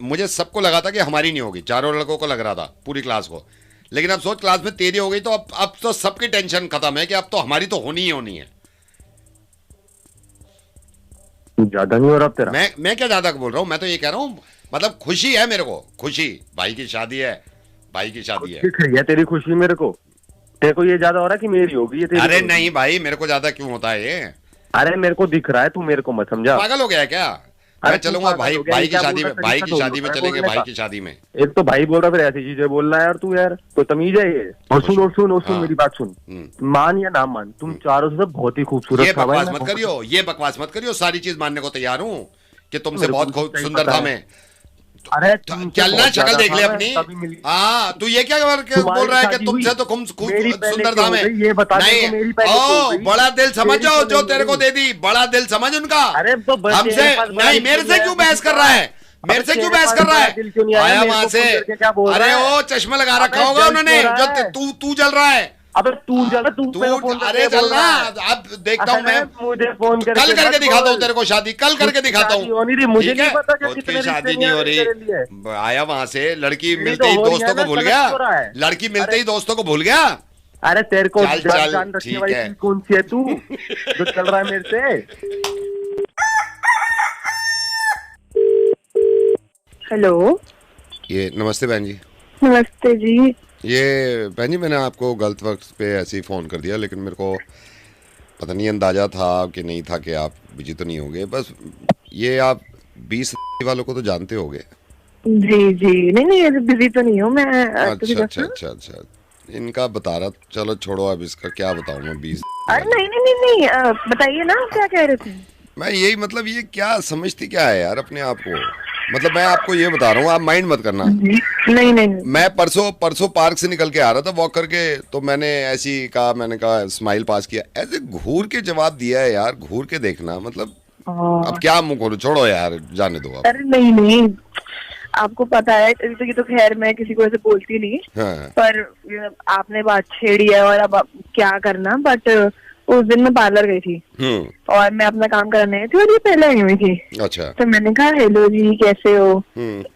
मुझे सबको लगा था कि हमारी नहीं होगी। चारों लड़कों को लग रहा था, पूरी क्लास को। लेकिन अब सोच, क्लास में तेरी हो गई तो अब तो सबकी टेंशन खत्म है कि अब तो हमारी तो होनी ही होनी है। ज्यादा नहीं हो रहा तेरा? मैं क्या ज्यादा बोल रहा हूँ, मैं तो ये कह रहा हूँ मतलब खुशी है मेरे को, खुशी। भाई की शादी है, भाई की शादी है। दिख रही है तेरी खुशी मेरे को। तेरे को ये ज्यादा हो रहा है कि मेरी होगी? ये अरे नहीं भाई, मेरे को ज्यादा क्यों होता है ये? अरे मेरे को दिख रहा है, तू मेरे को मत समझा। पागल हो गया है क्या? मैं चलूंगा भाई की शादी में, भाई की शादी में चलेंगे, भाई की शादी में। एक तो भाई बोल रहा, फिर ऐसी चीजें बोल रहा है यार तू। यार तो तमीज है ये। और सुन मेरी बात सुन। मान या ना मान, तुम चारों से बहुत ही खूबसूरत। ये बकवास मत करियो, ये बकवास मत करियो। सारी चीज मानने को तैयार हूँ कि तुमसे बहुत सुंदर था मैं। अरे चलना, शक्ल देख ले अपनी। हाँ, तू ये क्या बोल रहा है कि तुमसे तो खूब सुंदर था मैं? ये बता नहीं, ओ बड़ा दिल समझ जाओ जो तेरे को दे दी, बड़ा दिल समझ उनका। हमसे नहीं, मेरे से क्यों बहस कर रहा है? मेरे से क्यों बहस कर रहा है? आया वहां से। अरे ओ चश्मा लगा रखा होगा उन्होंने, जो तू जल रहा है। अबे तू जल, तू अरे चलना, अब देखता हूँ मैं। मुझे फोन कल करके दिखाता हूँ तेरे को शादी, कल करके दिखाता हूँ। मुझे नहीं पता कितनी शादी नहीं हो रही। आया वहां से, लड़की मिलते ही दोस्तों को भूल गया। लड़की मिलते ही दोस्तों को भूल गया। अरे तेरे को जान रखने वाली कौन सी है तू जो चल रहा है मेरे से? हेलो, ये नमस्ते बहन जी। नमस्ते जी। ये बहन जी, मैंने आपको गलत वक्त पे ऐसे ही फ़ोन कर दिया, लेकिन मेरे को पता नहीं अंदाज़ा था कि नहीं था कि आप बिजी तो नहीं होगे। बस ये आप 20 वालों को तो जानते होगे। जी जी, नहीं बिजी तो नहीं हूँ मैं। अच्छा। इनका बता रहा, चलो छोड़ो अब इसका क्या बताऊं मैं 20। अरे नहीं नहीं नहीं नहीं, बताइए ना आप क्या कह रहे थे। मैं यही मतलब ये क्या समझती क्या है यार अपने आप को, मतलब मैं आपको ये बता रहा हूँ, आप माइंड मत करना। नहीं नहीं नहीं। मैं परसों पार्क से निकल के आ रहा था वॉक करके, तो मैंने ऐसी कहा, मैंने कहा स्माइल पास किया, ऐसे घूर के जवाब दिया है यार, घूर के देखना मतलब। अब क्या मुंह खोलूं, छोड़ो यार जाने दो अब। अरे नहीं नहीं, आपको पता है तो ये तो खैर मैं किसी को ऐसे बोलती नहीं। हाँ। पर आपने बात छेड़ी है और अब क्या करना। बट उस दिन मैं पार्लर गई थी और मैं अपना काम करने गई थी और ये पहले आई हुई थी। अच्छा। तो मैंने कहा हेलो जी कैसे हो,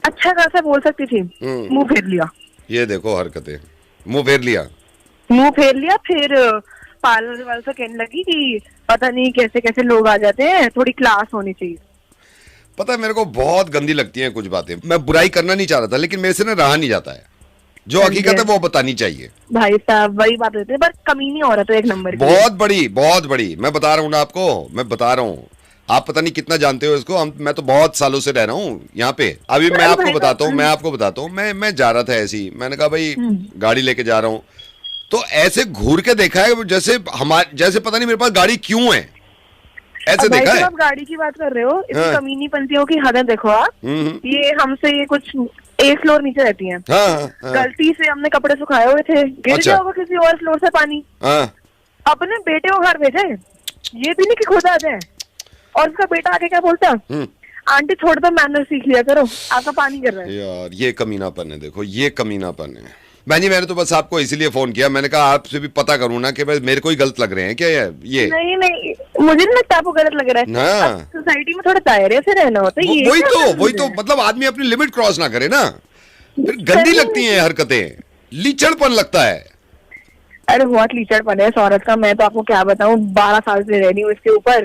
अच्छा खासा बोल सकती थी, मुंह फेर लिया। ये देखो हरकतें, मुंह फेर लिया। मुंह फेर लिया। फिर पार्लर वाले से कहने लगी कि पता नहीं कैसे कैसे लोग आ जाते हैं, थोड़ी क्लास होनी चाहिए। पता है मेरे को बहुत गंदी लगती हैं कुछ बातें, मैं बुराई करना नहीं चाह रहा था लेकिन मेरे से ना रहा नहीं जाता है, जो हकीकत है वो बतानी चाहिए। भाई साहब वही बात होती है, पर कमीनी औरत है एक नंबर की। बहुत बड़ी मैं बता रहा हूँ ना आपको, मैं बता रहा हूँ। आप पता नहीं कितना जानते हो इसको, मैं तो बहुत सालों से रह रहा हूँ यहाँ पे। अभी मैं आपको बताता हूँ, मैं जा रहा था ऐसे ही, मैंने कहा भाई गाड़ी लेके जा रहा हूँ, तो ऐसे घूर के देखा है जैसे जैसे पता नहीं मेरे पास गाड़ी क्यों है, ऐसे देखा है। आप गाड़ी की बात कर रहे हो, इतनी कमीनी पंथियों की हदें देखो आप। ये हमसे ये कुछ एक फ्लोर नीचे रहती हैं। गलती से हमने कपड़े सुखाए हुए थे, गिर गया होगा किसी और फ्लोर से पानी, अपने बेटे को घर भेजे, ये भी नहीं कि खुद आ जाए। और उसका बेटा आके क्या बोलता, आंटी छोड़ दो मैनर सीख लिया करो, आपका पानी गिर रहा है। यार ये कमीनापन है, देखो ये कमीनापन है। बहन जी मैंने तो बस आपको इसीलिए फोन किया, मैंने कहा आपसे भी पता करूं ना कि भाई मेरे को ही गलत लग रहे हैं क्या ये। नहीं नहीं, मुझे नहीं लगता आपको गलत लग रहा है। सोसाइटी में थोड़ा दायरे से रहना होता है। वही तो मतलब आदमी अपनी लिमिट क्रॉस ना करे ना, फिर गंदी लगती हैं हरकतें, लीचड़पन लगता है। अरे बहुत लीचड़पन है इस औरत का, मैं तो आपको क्या बताऊं, 12 साल से रह रही हूँ इसके ऊपर।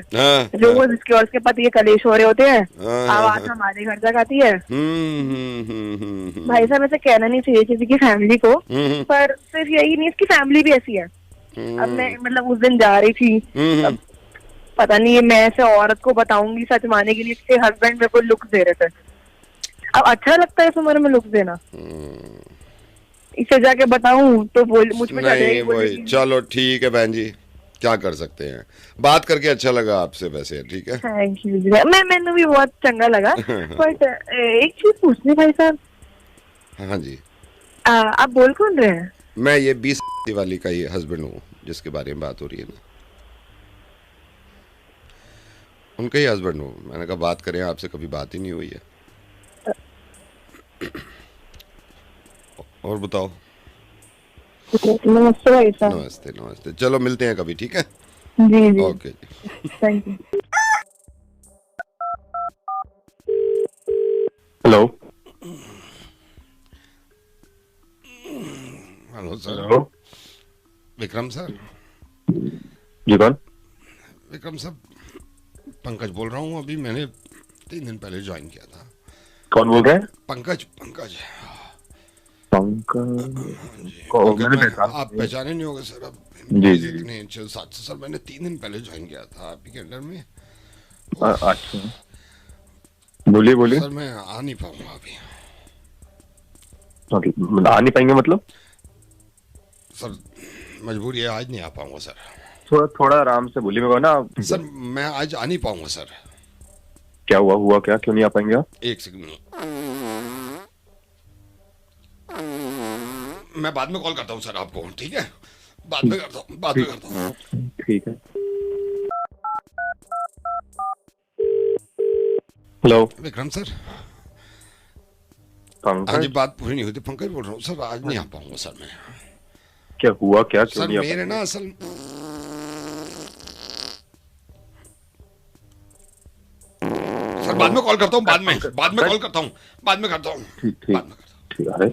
रोज इसके और इसके पति ये कलेश हो रहे होते हैं, आवाज हमारे घर तक आती है। भाई साहब ऐसे कहना नहीं चाहिए किसी की फैमिली को, पर सिर्फ यही नहीं, इसकी फैमिली भी ऐसी है। अब मैं मतलब उस दिन जा रही थी, पता नहीं मैं ऐसे औरत को बताऊंगी सच माने के लिए, इसके हस्बैंड मेरे को लुक दे रहे थे। अब अच्छा लगता है इस उम्र में लुक देना, इसे जाके बताऊं तो बोल मुझ पे नहीं। चलो ठीक है बहन जी, क्या कर सकते हैं, बात करके अच्छा लगा आपसे वैसे, ठीक है। Thank you. मैंने भी बहुत चंगा लगा। बट एक चीज पूछनी भाई साहब। हाँ जी। आप बोल कौन रहे हैं? मैं ये 20 वाली का ही हस्बैंड हूँ जिसके बारे में बात हो रही है ना, उनका ही हस्बैंड हूँ। मैंने कहा बात करें, आपसे कभी बात ही नहीं हुई है। और बताओ। नमस्ते भाई साहब। नमस्ते, चलो मिलते हैं कभी, ठीक है। जी जी ओके जी, thank you. Hello hello sir. Hello Vikram sir. जी कौन? विक्रम सर, पंकज बोल रहा हूँ। अभी मैंने 3 दिन पहले ज्वाइन किया था। कौन बोल रहे हैं? पंकज। आप पहचाने नहीं होंगे सर, अब जी जी इतने 6-7 सर, मैंने 3 दिन पहले ज्वाइन किया था आप ही के अंडर में। अच्छा बोलिए बोलिए। सर मैं आ नहीं पाऊंगा अभी। आ नहीं पाएंगे मतलब? सर मजबूरी है, आज नहीं आ पाऊंगा सर। थोड़ा आराम से बोलिए मेरे को ना। सर मैं आज आ नहीं पाऊंगा सर। क्या हुआ क्या, क्यों नहीं आ पाएंगे आप? एक सेकंड, मैं बाद में कॉल करता हूँ सर आपको, ठीक है? बाद में करता हूँ। ठीक है। Hello Vikram sir. पंकज? हाँ जी, बात पूरी नहीं हुई थी। पंकज बोल रहा हूँ सर, आज नहीं आ पाऊंगा सर मैं। क्या हुआ क्या, क्यों सर नहीं आ मेरे ना असल सर बाद में कॉल करता हूँ, बाद में कॉल करता हूँ, बाद में करता हूँ। ठीक है।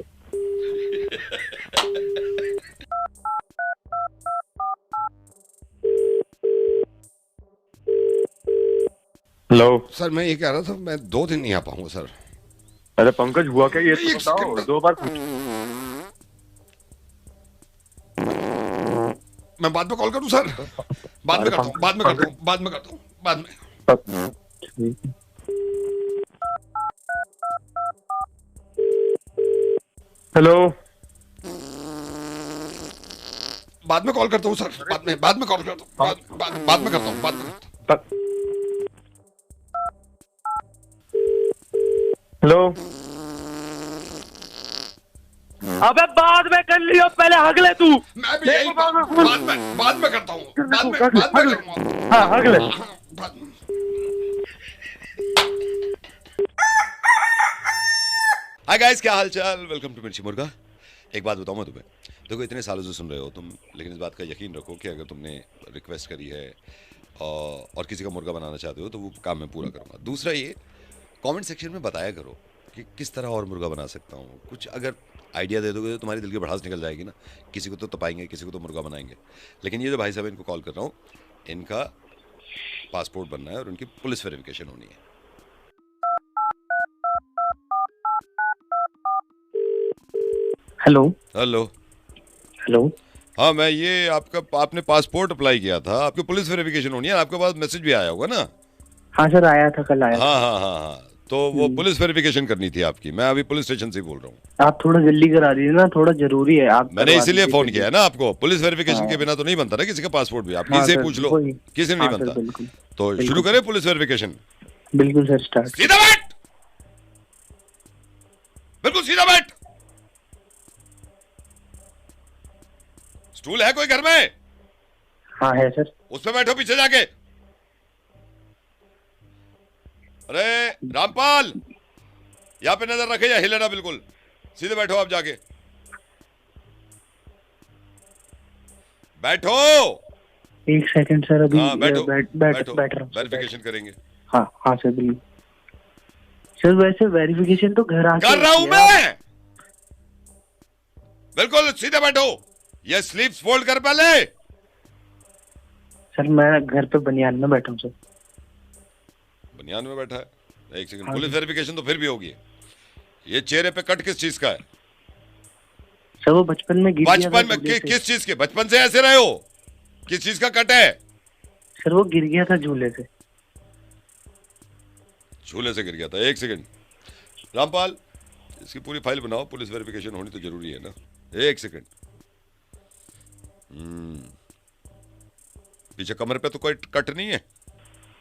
हेलो सर, मैं ये कह रहा था मैं 2 दिन नहीं आ पाऊंगा सर। अरे पंकज हुआ क्या, ये तो बताओ, 2 बार मैं बाद में कॉल करूं सर? बाद में करता हूं। हेलो बाद में कॉल करता हूँ सर, बाद में कॉल करता हूँ, बाद में करता हूँ, बाद में करता हूँ। हेलो। अबे बाद में कर लियो, पहले हग ले तू। मैं भी यही बाद में करता हूँ, बाद में करूँगा। हाँ हग ले। हाय गाइस, क्या हाल चाल, वेलकम टू मिर्ची मुर्गा। एक बात बताऊँ मैं तुम्हें, देखो इतने सालों से सुन रहे हो तुम, लेकिन इस बात का यकीन रखो कि अगर तुमने रिक्वेस्ट करी है और किसी का मुर्गा बनाना चाहते हो तो वो काम मैं पूरा करूँगा। दूसरा ये, कमेंट सेक्शन में बताया करो कि किस तरह और मुर्गा बना सकता हूँ। कुछ अगर आइडिया दे दोगे तो तुम्हारी दिल की भड़ास निकल जाएगी ना। किसी को तो तपाएंगे, किसी को तो मुर्गा बनाएंगे। लेकिन ये जो भाई साहब इनको कॉल कर रहा हूँ, इनका पासपोर्ट बनना है और उनकी पुलिस वेरिफिकेशन होनी है। हेलो। हेलो। हेलो। हाँ, मैं ये आपने पासपोर्ट अप्लाई किया था, आपकी पुलिस वेरिफिकेशन होनी है, आपके पास मैसेज भी आया होगा ना। हाँ सर, आया था, कल आया। हाँ, तो वो पुलिस वेरिफिकेशन करनी थी आपकी। मैं अभी पुलिस स्टेशन से बोल रहा हूँ। आप थोड़ा जल्दी करा दीजिए ना, थोड़ा जरूरी है। आप मैंने इसीलिए फोन किया है ना आपको। पुलिस वेरिफिकेशन के बिना तो नहीं बनता ना किसी का पासपोर्ट भी। आप किसी से पूछ लो, किसी से नहीं बनता। तो शुरू करें पुलिस वेरिफिकेशन। बिल्कुल सर, स्टार्ट। सीधा बैठ, बिल्कुल सीधा बैठ। स्टूल है कोई घर में? हाँ है सर। उस पे बैठो पीछे जाके। अरे रामपाल, यहाँ पे नजर रखे या हिले ना, बिल्कुल सीधे बैठो आप जाके। बैठो। एक सेकंड सर, अभी हाँ बैठो, बैठ रहा हूँ। वेरिफिकेशन करेंगे। हाँ सर, बिल्कुल सर। वैसे वेरिफिकेशन तो घर आके कर रहा हूं मैं। बिल्कुल सीधे बैठो। ये स्लीव्स फोल्ड कर पहले। सर मैं घर पे बनियान में बैठा हूँ सर। बनियान में बैठा है? एक सेकंड, पुलिस वेरिफिकेशन तो फिर भी होगी। ये चेहरे पे कट किस चीज का है? सर वो बचपन में गिर गया था बचपन में झूले से। किस चीज के? बचपन से ऐसे रहे हो? किस चीज का कट है? सर वो गिर गया था झूले से। झूले से गिर गया था? एक सेकंड रामपाल, इसकी पूरी फाइल बनाओ, पुलिस वेरिफिकेशन होनी तो जरूरी है ना। एक सेकंड। पीछे कमर पे तो कोई कट नहीं है?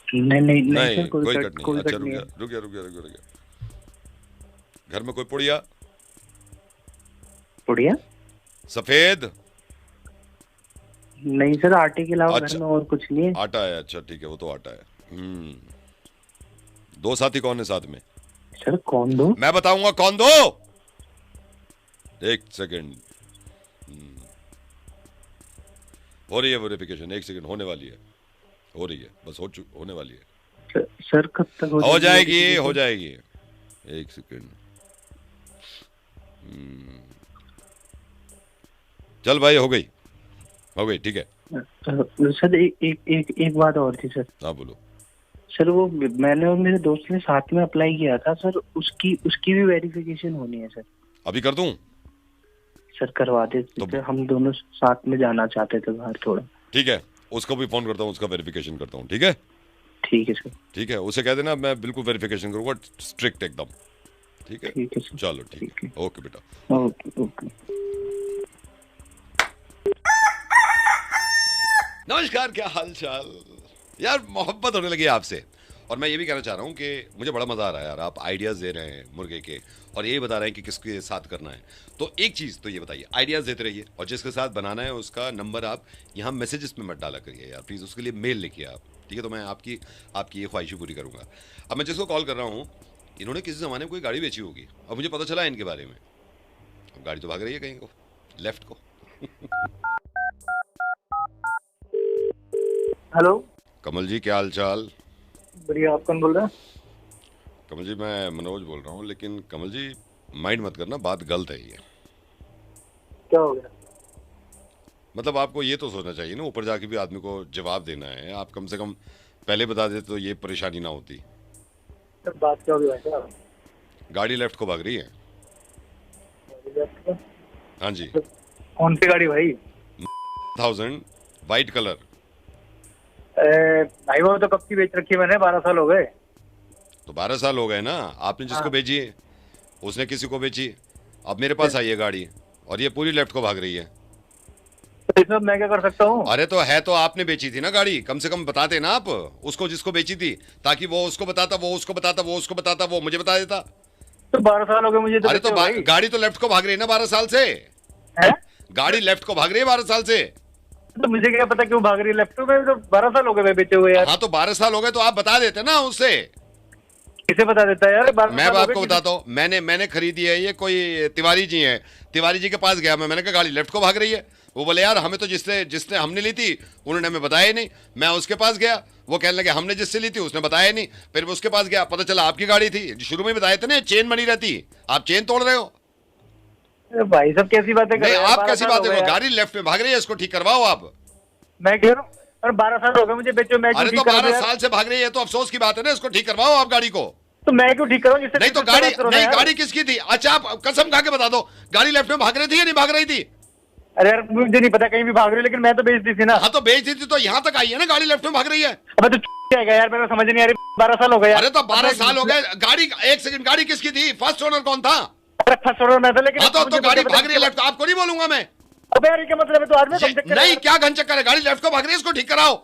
नहीं सर, कोई कट नहीं। अच्छा नहीं है। रुक गया। घर में कोई पुड़िया? पुड़िया? सफेद? नहीं सर, आटे के अलावा अच्छा, घर में और कुछ नहीं है। आटा है? अच्छा ठीक है, वो तो आटा है। दो साथी कौन है साथ में? सर कौन दो? मैं बताऊंगा कौन दो। एक सेकंड। हो रही है वेरिफिकेशन, एक सेकंड, होने वाली है, हो रही है, बस होने वाली है। सर कब तक हो जाएगी। एक सेकंड। चल भाई, हो गई, ठीक है। सर एक बात और थी सर। हाँ बोलो। सर वो मैंने और मेरे दोस्त ने साथ में अप्लाई किया था सर, उसकी भी वेरिफिकेशन होनी है सर। अभी कर दूं? सर करवा देते तो हम दोनों साथ में जाना चाहते थे बाहर थोड़ा। ठीक है, उसको भी फोन करता हूँ, उसका वेरिफिकेशन करता हूँ। ठीक है सर। ठीक है, उसे कह देना मैं बिल्कुल वेरिफिकेशन करूंगा, स्ट्रिक्ट एकदम। ठीक है सर। चलो ठीक है, ओके बेटा। ओके। नमस्कार, क्या हाल चाल यार। मोहब्बत होने लगी आपसे। और मैं ये भी कहना चाह रहा हूँ कि मुझे बड़ा मजा आ रहा है यार। आप आइडियाज दे रहे हैं मुर्गे के, और ये बता रहे हैं कि किसके साथ करना है। तो एक चीज तो ये बताइए, आइडियाज देते रहिए, और जिसके साथ बनाना है उसका नंबर आप यहाँ मैसेजेस में मत डाला करिए यार प्लीज। उसके लिए मेल लिखिए आप, ठीक है? तो मैं आपकी ये ख्वाहिश पूरी करूंगा। अब मैं जिसको कॉल कर रहा हूँ, इन्होंने किसी जमाने में कोई गाड़ी बेची होगी, अब मुझे पता चला है इनके बारे में। अब गाड़ी तो भाग रही है कहीं को, लेफ्ट को। हेलो कमल जी, क्या हाल चाल? बढ़िया, आप कौन बोल रहे हैं? कमल जी, मैं मनोज बोल रहा हूँ। लेकिन कमल जी माइंड मत करना, बात गलत है ये। क्या हो गया? मतलब आपको ये तो सोचना चाहिए ना, ऊपर जाके भी आदमी को जवाब देना है। आप कम से कम पहले बता देते तो ये परेशानी ना होती। सर बात क्या होगी भाई साहब? गाड़ी लेफ्ट को भाग रही है। हाँ जी। कौन सी गाड़ी भाई? 1000 वाइट कलर। भाई वो तो कब की बेच रखी है मैंने, 12 साल हो गए। तो 12 साल हो गए ना। आपने जिसको बेची है उसने किसी को बेची, अब मेरे पास आई है गाड़ी, और ये पूरी लेफ्ट को भाग रही है। तो इसमें मैं क्या कर सकता हूँ? अरे तो है तो आपने बेची थी ना गाड़ी, कम से कम बताते ना आप उसको जिसको बेची थी, ताकि वो उसको बताता, वो उसको बताता, वो उसको बताता, वो मुझे बता देता। तो 12 साल हो गए मुझे तो अरे तो बेचे भाई। गाड़ी तो लेफ्ट को भाग रही है ना 12 साल से। है? गाड़ी लेफ्ट को भाग रही है 12 साल से। तो मुझे क्या पता क्यों भाग रही है लेफ्ट में? तो 12 साल हो गए मैं बेचे हुए यार। हाँ तो 12 साल हो गए तो आप बता देते ना उससे। किसे बता देता है यार? 12 मैं साल हो आपको गए बताता हूँ, मैंने खरीदी है ये, कोई तिवारी जी हैं, तिवारी जी के पास गया मैंने कहा गाड़ी लेफ्ट को भाग रही है। वो बोले यार हमें तो जिसने हमने ली थी उन्होंने हमें बताया ही नहीं। मैं उसके पास गया, वो कहने लगे हमने जिससे ली थी उसने बताया नहीं। फिर मैं उसके पास गया, पता चला आपकी गाड़ी थी। शुरू में बताए थे ना चेन बनी रहती, आप चेन तोड़ रहे हो। अरे भाई सब कैसी बातें कर नहीं रहे हैं? आप 12 कैसी साल बातें हो करो, गए यार। गाड़ी लेफ्ट में भाग रही है, इसको ठीक करवाओ आप। मैं कह रहा हूँ अरे 12 साल हो गए मुझे बेचे हुए, मैं क्यों अरे ठीक तो करा 12 यार? साल से भाग रही है तो अफसोस की बात है ना, इसको ठीक करवाओ आप गाड़ी को। तो मैं क्यों ठीक कराऊं? जिससे नहीं तो जिससे गाड़ी बात करो ना नहीं, यार। गाड़ी किसकी थी? अच्छा आप कसम खा के बता दो, गाड़ी लेफ्ट में भाग रही थी या नहीं भाग रही थी? अरे यार मुझे नहीं पता कहीं भी भाग रही है, लेकिन मैं तो बेच दी थी ना। हाँ तो बेच दी थी तो यहाँ तक आई है ना, गाड़ी लेफ्ट में भाग रही है। अब तो जाएगा यार, मेरे को समझ नहीं आ रही। 12 साल हो गए यार। अरे तो 12 साल हो गए, गाड़ी एक सेकंड, गाड़ी किसकी थी? फर्स्ट ओनर कौन था? अरे फर्स्ट ऑर्डर मैं था, लेकिन हाँ तो मुझे गाड़ी पता- भाग रही है लेफ्ट, आपको नहीं बोलूंगा मैं। अबे यार ये क्या मतलब है? तो आदमी नहीं क्या घन चक्कर है, गाड़ी लेफ्ट को भाग रही है, इसको ठीक कराओ।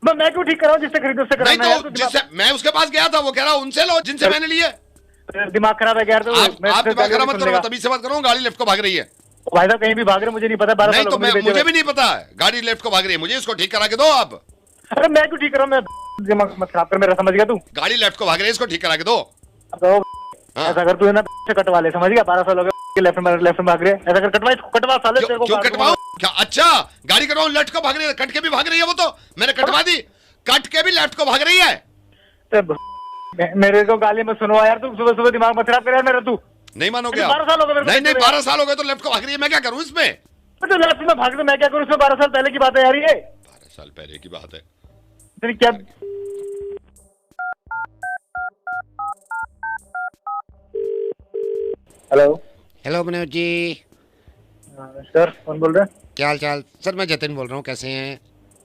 मैं क्यों ठीक कराऊं? जिससे खरीदो उससे नहीं कराना है तो यार, जिससे मैं उसके पास गया था वो कह रहा उनसे लो जिनसे मैंने लिए। दिमाग खराब है यार। तो आप दिमाग खराब मत करो, तभी से बात करो, गाड़ी लेफ्ट को भाग रही है। भाई साहब कहीं भी भाग रहे मुझे नहीं पता। 12 नहीं साल तो हो गए मुझे बेचे भी नहीं पता है, गाड़ी लेफ्ट को भाग रही है, मुझे इसको ठीक करा के दो आप। हुए। अरे मैं क्यों ठीक कराऊं? मैं दिमाग मत खराब कर मेरा, समझ गया तू? गाड़ी लेफ्ट को भाग रही है, इसको ठीक करा के दो। तो हाँ। ऐसा कर तू है ना, से कटवा ले, समझ गया? 12 साल हो गए लेफ्ट में भाग रहे हैं। ऐसा कर कटवा, इसको कटवा साले, तेरे को क्यों काट कटवाऊं? दूंगा। क्या अच्छा गाड़ी कटवाऊं? लेफ्ट को भाग रही है, कट के भी भाग रही है वो, तो मैंने कटवा दी, कट के भी लेफ्ट को भाग रही है। तो मेरे को गाली में सुनवा यार, तू सुबह सुबह दिमाग मत खराब कर यार मेरा। तू नहीं मानोगे अरे आप? 12 साल हो गए मेरे को नहीं नहीं बेचे हुए। 12 साल हो गए तो लेफ्ट को भाग रही है, मैं क्या करूं इसमें? तो लेफ्ट में भाग दे, मैं क्या करूं इसमें? 12 साल पहले की बात है यार ये। 12 साल पहले की बात है। तेरी क्या? हेलो हेलो मनोज जी, सर, कौन बोल रहे हैं? क्या हाल चाल? सर मैं जतिन बोल रहा हूँ, कैसे हैं?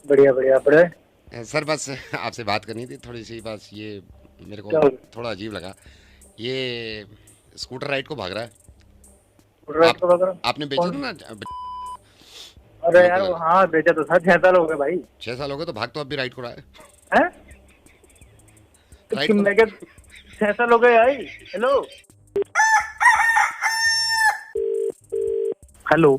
बढ़िया बढ़िया। बढ़िया सर बस आपसे बात करनी थी थोड़ी सी, बस ये मेरे क्या को हो थोड़ा अजीब लगा, ये स्कूटर राइड को भाग रहा है। आपने बेचा था ना? अरे यार हाँ बेचा तो था, 6 साल हो गए भाई। 6 साल हो गए तो भाग तो अब भी राइड को रहा है। हैं? राइट कि मैं क्या 6 साल हो गए भाई। Hello hello.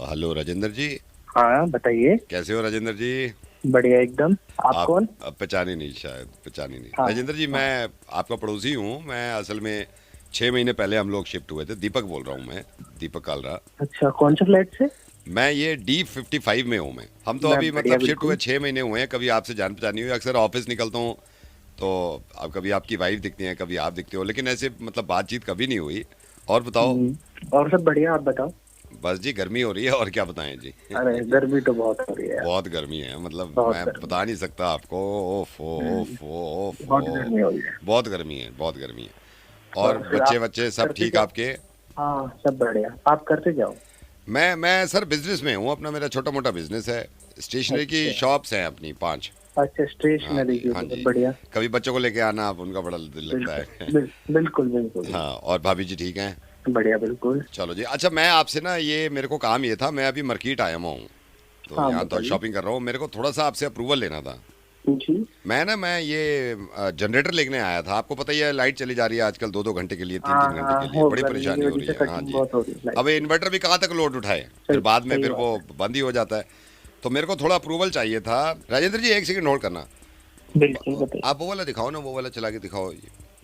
हेलो राजेंद्र जी, हाँ बताइए। कैसे हो राजेंद्र जी? बढ़िया एकदम। आप कौन? अब पहचाने नहीं, शायद पहचाने नहीं। हाँ। राजेंद्र जी मैं आपका पड़ोसी हूँ। मैं असल में 6 महीने पहले हम लोग शिफ्ट हुए थे। दीपक बोल रहा हूँ मैं, दीपक कालरा। अच्छा, कौन सा फ्लैट से? मैं ये D55 में हूँ मैं। हम तो मैं अभी बढ़िया, मतलब शिफ्ट हुए बिल्कुल। 6 महीने हुए हैं। कभी आपसे जान पहचानी हुई, अक्सर ऑफिस निकलता हूँ तो अब कभी आपकी वाइफ दिखती है, कभी आप दिखते हो, लेकिन ऐसे मतलब बातचीत कभी नहीं हुई। और बताओ? और सब बढ़िया, आप बताओ। बस जी गर्मी हो रही है, और क्या बताएं जी। अरे गर्मी तो बहुत हो रही है। बहुत गर्मी है, मतलब बहुत मैं गर्मी। बता नहीं सकता आपको। ओफो बहुत गर्मी हो रही है। बहुत गर्मी है, बहुत गर्मी है। और फिर बच्चे आप बच्चे सब करते ठीक क्या? आपके? हाँ सब बढ़िया। आप करते जाओ। मैं सर बिजनेस में हूँ, अपना मेरा छोटा मोटा बिजनेस है। स्टेशनरी की शॉप्स हैं अपनी 5। अच्छा, स्टेशनरी की, हाँ जी। बढ़िया। कभी बच्चों को लेके आना आप, उनका बड़ा दिल लगता है। बिल्कुल बिल्कुल। हाँ, और भाभी जी ठीक हैं? बढ़िया बिल्कुल। चलो जी। अच्छा मैं आपसे ना, ये मेरे को काम ये था, मैं अभी मार्केट आया हुआ हूँ तो हाँ, यहाँ तो बताइए। शॉपिंग कर रहा हूँ। मेरे को थोड़ा सा आपसे अप्रूवल लेना था। जी। मैं ये जनरेटर लेने आया था। आपको पता ही है लाइट चली जा रही है आजकल 2-2 घंटे के लिए, 3-3 घंटे के लिए, बड़ी परेशानी हो रही है। हाँ जी। अब इन्वर्टर भी कहाँ तक लोड उठाए, फिर बाद में फिर वो बंद ही हो जाता है। तो मेरे को थोड़ा अप्रूवल चाहिए था। राजेंद्र जी 1 सेकंड होल्ड करना। बिल्कुल बताइए। आप वो वाला दिखाओ ना, वो वाला चला के दिखाओ।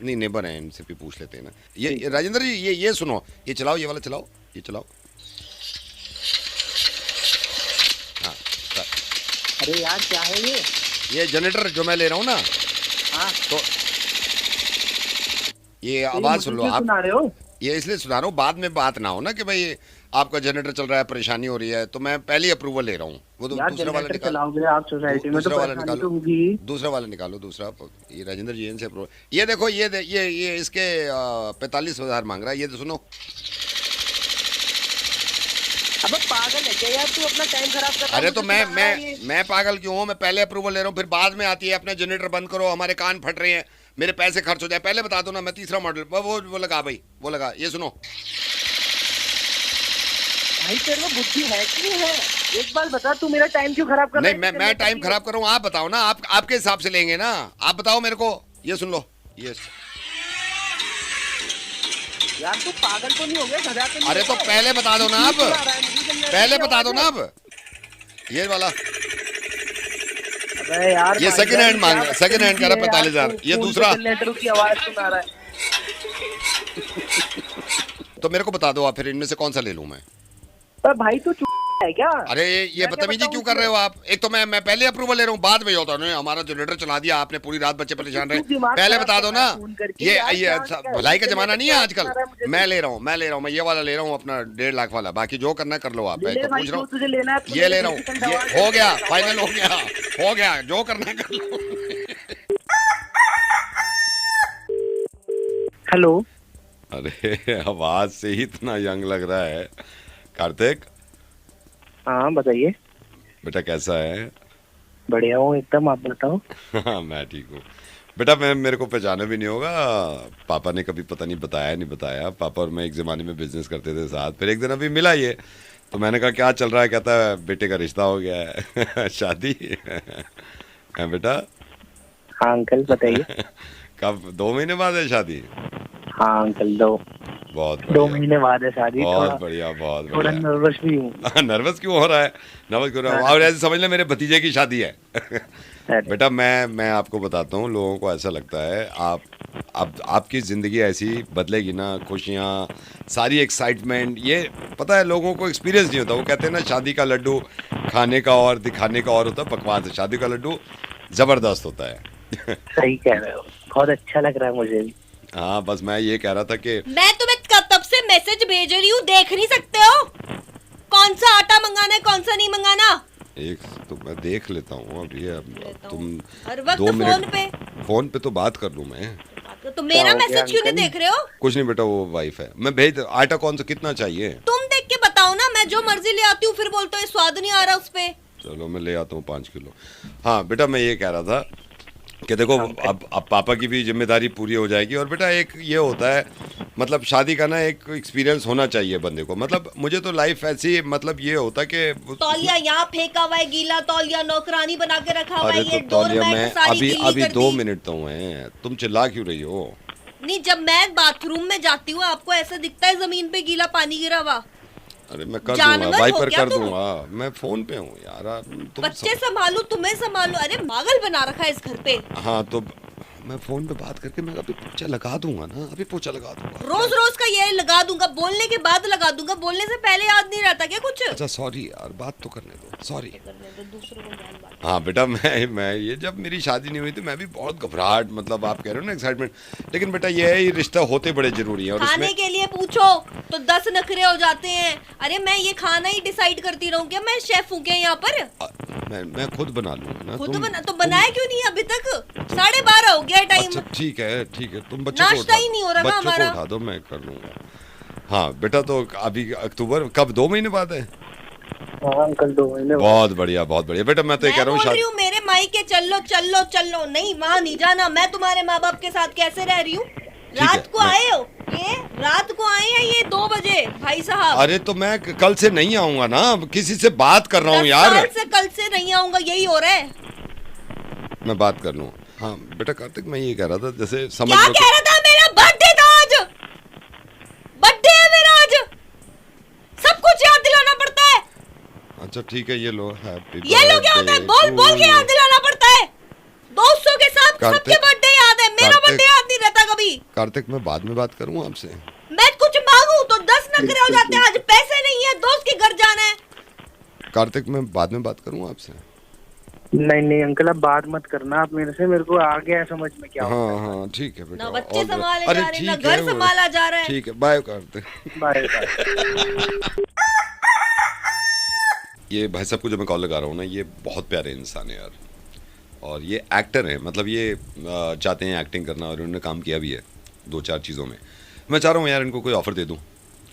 नहीं नेबर है, इनसे भी पूछ लेते हैं ना। ये राजेंद्र जी ये सुनो, ये चलाओ, ये वाला चलाओ, ये चलाओ। हाँ अरे यार क्या है ये जनरेटर जो मैं ले रहा हूँ ना, हाँ तो ये आवाज सुन लो आप। सुना रहे हो? ये इसलिए सुना रहा हूँ, बाद में बात ना हो ना कि भाई आपका जनरेटर चल रहा है, परेशानी हो रही है, तो मैं पहले अप्रूवल ले रहा हूँ। वो तो यार दूसरा वाला जनरेटर निकालो, चलाओगे आप सोसाइटी में तो दूसरा वाला परेशानी निकालो, तो होगी। दूसरा वाला निकालो, दूसरा। ये राजेंद्र जी इनसे अप्रूवल, ये देखो, ये इसके 45,000 मांग रहा है। ये तो सुनो। अबे पागल है क्या यार तू? अपना टाइम खराब कर रहा है। अरे तो मुझे चला रहा है ये। मैं पागल क्यों हूँ? मैं पहले अप्रूवल ले रहा हूँ, फिर बाद में आती है अपना जनरेटर बंद करो, हमारे कान फट रहे हैं, मेरे पैसे खर्च हो जाए। पहले बता दो ना। मैं तीसरा मॉडल वो लगा भाई, वो लगा। ये सुनो। भाई तेरे में बुद्धि है कि नहीं है? एक बात बता, तू मेरा टाइम क्यों खराब कर रहा नहीं है? मैं टाइम खराब कर रहा हूँ, आप बताओ ना, आप आपके हिसाब से लेंगे ना, आप बताओ मेरे को। ये सुन लो, ये यार तू पागल तो नहीं हो गया? गधा तो नहीं अरे हो तो गया? पहले बता दो ना आप, क्यों चिल्ला रहा है? मुझे जब पहले मेरी बता दो ना आवाज़ है। आप। ये वाला, अबे यार ये भाई सेकंड यार, हैंड मांग क्या रहा है, सेकंड हैंड कह रहा है बदतमीजी है 45,000। यार, ये फोन पे दूसरा, जनरेटर की आवाज सुना रहा है। तो मेरे को बता दो आप, फिर इनमें से कौन सा ले लूं मैं? पर भाई तू चुप है क्या? अरे ये मैं क्या बदतमीजी बताऊं क्यों कर रहे हो आप? एक तो मैं पहले अप्रूवल ले रहा हूँ, बाद में होता है हमारा जनरेटर चला दिया आपने, पूरी रात बच्चे परेशान तू रहे। दिमाग पहले खराब बता कर दो रहा ना, है फोन करके, ये यार, ये क्या अच्छा, क्या है? भलाई का मुझे जमाना नहीं है क्या आजकल। सुना रहा है मुझे? मैं ले रहा हूँ, मैं ये वाला ले रहा हूँ अपना 1.5 लाख वाला, बाकी जो करना है कर लो आप। मैं ले तो भाई, पूछ रहा जो तुझे लेना है हूँ, तू ये ले, ले रहा हूँ, किसी ये का हो गया, दवा फाइनल हो गया, जो करना है कर लो। हेलो। अरे आवाज से ही इतना यंग लग रहा है। कार्तिक, हाँ बताइए। बेटा कैसा है? बढ़िया हूँ एकदम, आप बताओ। हाँ मैं ठीक हूँ बेटा। मेरे को पहचाना भी नहीं होगा, पापा ने कभी पता नहीं बताया। पापा और मैं एक ज़माने में बिजनेस करते थे साथ, फिर एक दिन अभी मिला ये, तो मैंने कहा क्या चल रहा है? कहता है बेटे का रिश्ता हो गया है। शादी है बेटा? हाँ अंकल बताइए। कब? 2 महीने बाद है शादी? हाँ अंकल, दो बहुत 2 महीने बाद है शादी। बहुत बढ़िया, बहुत थोड़ा बढ़िया। नर्वस भी हूँ। नर्वस क्यों हो रहा है? नर्वस क्यों हो रहा है? और ऐसे समझ ले मेरे भतीजे की शादी है। बेटा मैं आपको बताता हूँ, लोगों को ऐसा लगता है आपकी ज़िंदगी ऐसी बदलेगी ना, खुशियाँ, सारी एक्साइटमेंट, ये पता है लोगों को एक्सपीरियंस नहीं होता। वो कहते हैं ना शादी का लड्डू खाने का और दिखाने का और होता है, बकवास है। शादी का लड्डू ज़बरदस्त होता है। सही कह रहे हो, बहुत अच्छा लग रहा है मुझे भी। हाँ बस मैं ये कह रहा था कि मैं तुम्हें तब से मैसेज भेज रही हूँ, देख नहीं सकते हो? कौन सा आटा मंगाना है, कौन सा नहीं मंगाना? एक तो मैं देख लेता हूँ अभी। तुम हर वक्त 2 मिनट फोन पे तो बात कर लूँ मैं। तो मेरा क्या हो गया मैसेज क्यों नहीं अंकल? देख रहे हो? कुछ नहीं बेटा, वो वाइफ है। मैं भेज, आटा कौन सा कितना चाहिए? तुम देख के बताओ ना, मैं जो मर्जी ले आती हूँ फिर बोलते हो स्वाद नहीं आ रहा उस पे। चलो मैं ले आता हूँ 5 किलो। हाँ बेटा मैं ये कह रहा था कि देखो अब पापा की भी जिम्मेदारी पूरी हो जाएगी। और बेटा एक ये होता है, मतलब शादी का ना एक एक्सपीरियंस होना चाहिए बंदे को। मतलब मुझे तो लाइफ ऐसी, मतलब ये होता कि तौलिया यहाँ फेंका हुआ है, गीला तौलिया नौकरानी बना के रखा हुआ है, अरे ये तो तौलिया डोरमैट में सारी अभी गीली कर 2 दी। मिनट तो हुए हैं, तुम चिल्ला क्यों रही हो? नहीं, जब मैं बाथरूम में जाती हूँ आपको ऐसा दिखता है जमीन पे गीला पानी गिरा हुआ? अरे मैं कर जानवर दूंगा, हो वाइपर क्या कर तुम? दूंगा। मैं फोन पे हूँ यार, तुम बच्चे संभालू, तुम्हें संभालू, अरे पागल बना रखा है इस घर पे। हाँ तो मैं फोन पे बात करके मैं अभी पोछा लगा दूंगा ना, अभी पोछा लगा दूंगा। रोज रोज का ये लगा दूंगा, बोलने के बाद लगा दूंगा, बोलने से पहले याद नहीं रहता क्या कुछ? अच्छा सॉरी यार, बात तो करने दो, सॉरी। हाँ बेटा मैं ये जब मेरी शादी नहीं हुई थी मैं भी बहुत घबराहट, मतलब आप कह रहे हो ना एक्साइटमेंट, लेकिन बेटा ये है, ये रिश्ता होते बड़े जरूरी है। और खाने इसमें के लिए पूछो तो 10 नखरे हो जाते हैं। अरे मैं ये खाना ही डिसाइड करती रहूं क्या? मैं शेफ हूँ क्या यहाँ पर? मैं खुद बना लूंगा ना। खुद बना तो बनाया क्यों नहीं अभी तक? 12:30 हो गया टाइम। अच्छा ठीक है तुम बच्चों को नाश्ता ही नहीं हो रहा ना बच्चों को हमारा। उठा दो, मैं कर लूंगा। हाँ बेटा तो अभी अक्टूबर कब, 2 महीने बाद है? हाँ अंकल 2 महीने बाद। बहुत बढ़िया बेटा। मैं तो ये कह रहा हूँ बोल रही हूँ मेरे मायके चलो नहीं, वहाँ नहीं जाना। मैं तुम्हारे माँ बाप के साथ कैसे रह रही हूँ? रात को आए हो, ये रात को आए हैं, ये 2 बजे भाई साहब। अरे तो मैं कल से नहीं आऊंगा ना, किसी से बात कर रहा हूँ 10 यार। साल से कल से नहीं आऊंगा, यही हो रहा है। मैं बात कर लूँ। हाँ बेटा कार्तिक मैं ये कह रहा था, जैसे समझ क्या लो कह रहा था? मेरा बर्थडे था आज, बर्थडे है मेरा आज, सब कुछ याद दिलाना पड़ता है। अच्छा ठीक है ये लो, हैप्पी ये लोग क्या होता है, बोल के याद दिलाना पड़ता है। दोस्तों के साथ कार्तिक, सबके बर्थडे याद है, मेरा कार्तिक, बर्थडे याद नहीं रहता कभी। कार्तिक मैं बाद में बात करूँ आपसे। मैं कुछ मांगू तो 10 नखरे हो जाते हैं। आज पैसे नहीं है, दोस्त के घर जाना है। कार्तिक मैं बाद में बात करूँ आपसे। नहीं अंकल आप बात मत करना आप मेरे से, मेरे को आ गया समझ में क्या होता है। हाँ ठीक है बेटा। ना बच्चे और संभाले अरे जा रहे हैं, ना ठीक है, घर संभाला जा रहा है। ठीक है बाय कार्तिक। Bye bye. ये भाई साहब को जो मैं कॉल लगा रहा हूँ ना, ये बहुत प्यारे इंसान है यार, और ये एक्टर हैं। मतलब ये चाहते हैं एक्टिंग करना, और उन्होंने काम किया भी है 2-4 चीज़ों में। मैं चाह रहा हूँ यार इनको कोई ऑफर दे दूँ।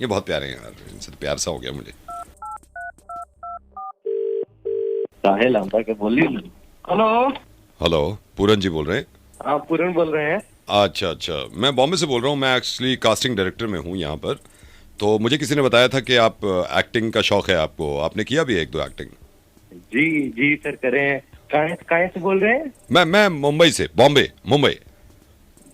ये बहुत प्यारे हैं यार, इनसे तो प्यार सा हो गया मुझे। हेलो पूरन जी बोल रहे हैं? आप पूरन बोल रहे हैं? अच्छा मैं बॉम्बे से बोल रहा हूँ। मैं एक्चुअली कास्टिंग डायरेक्टर में हूँ यहाँ पर। तो मुझे किसी ने बताया था कि आप एक्टिंग का शौक है आपको, आपने किया भी 1-2 एक्टिंग? जी जी सर करें। कहाँ से बोल रहे हैं? मैं मुंबई से, मुंबई।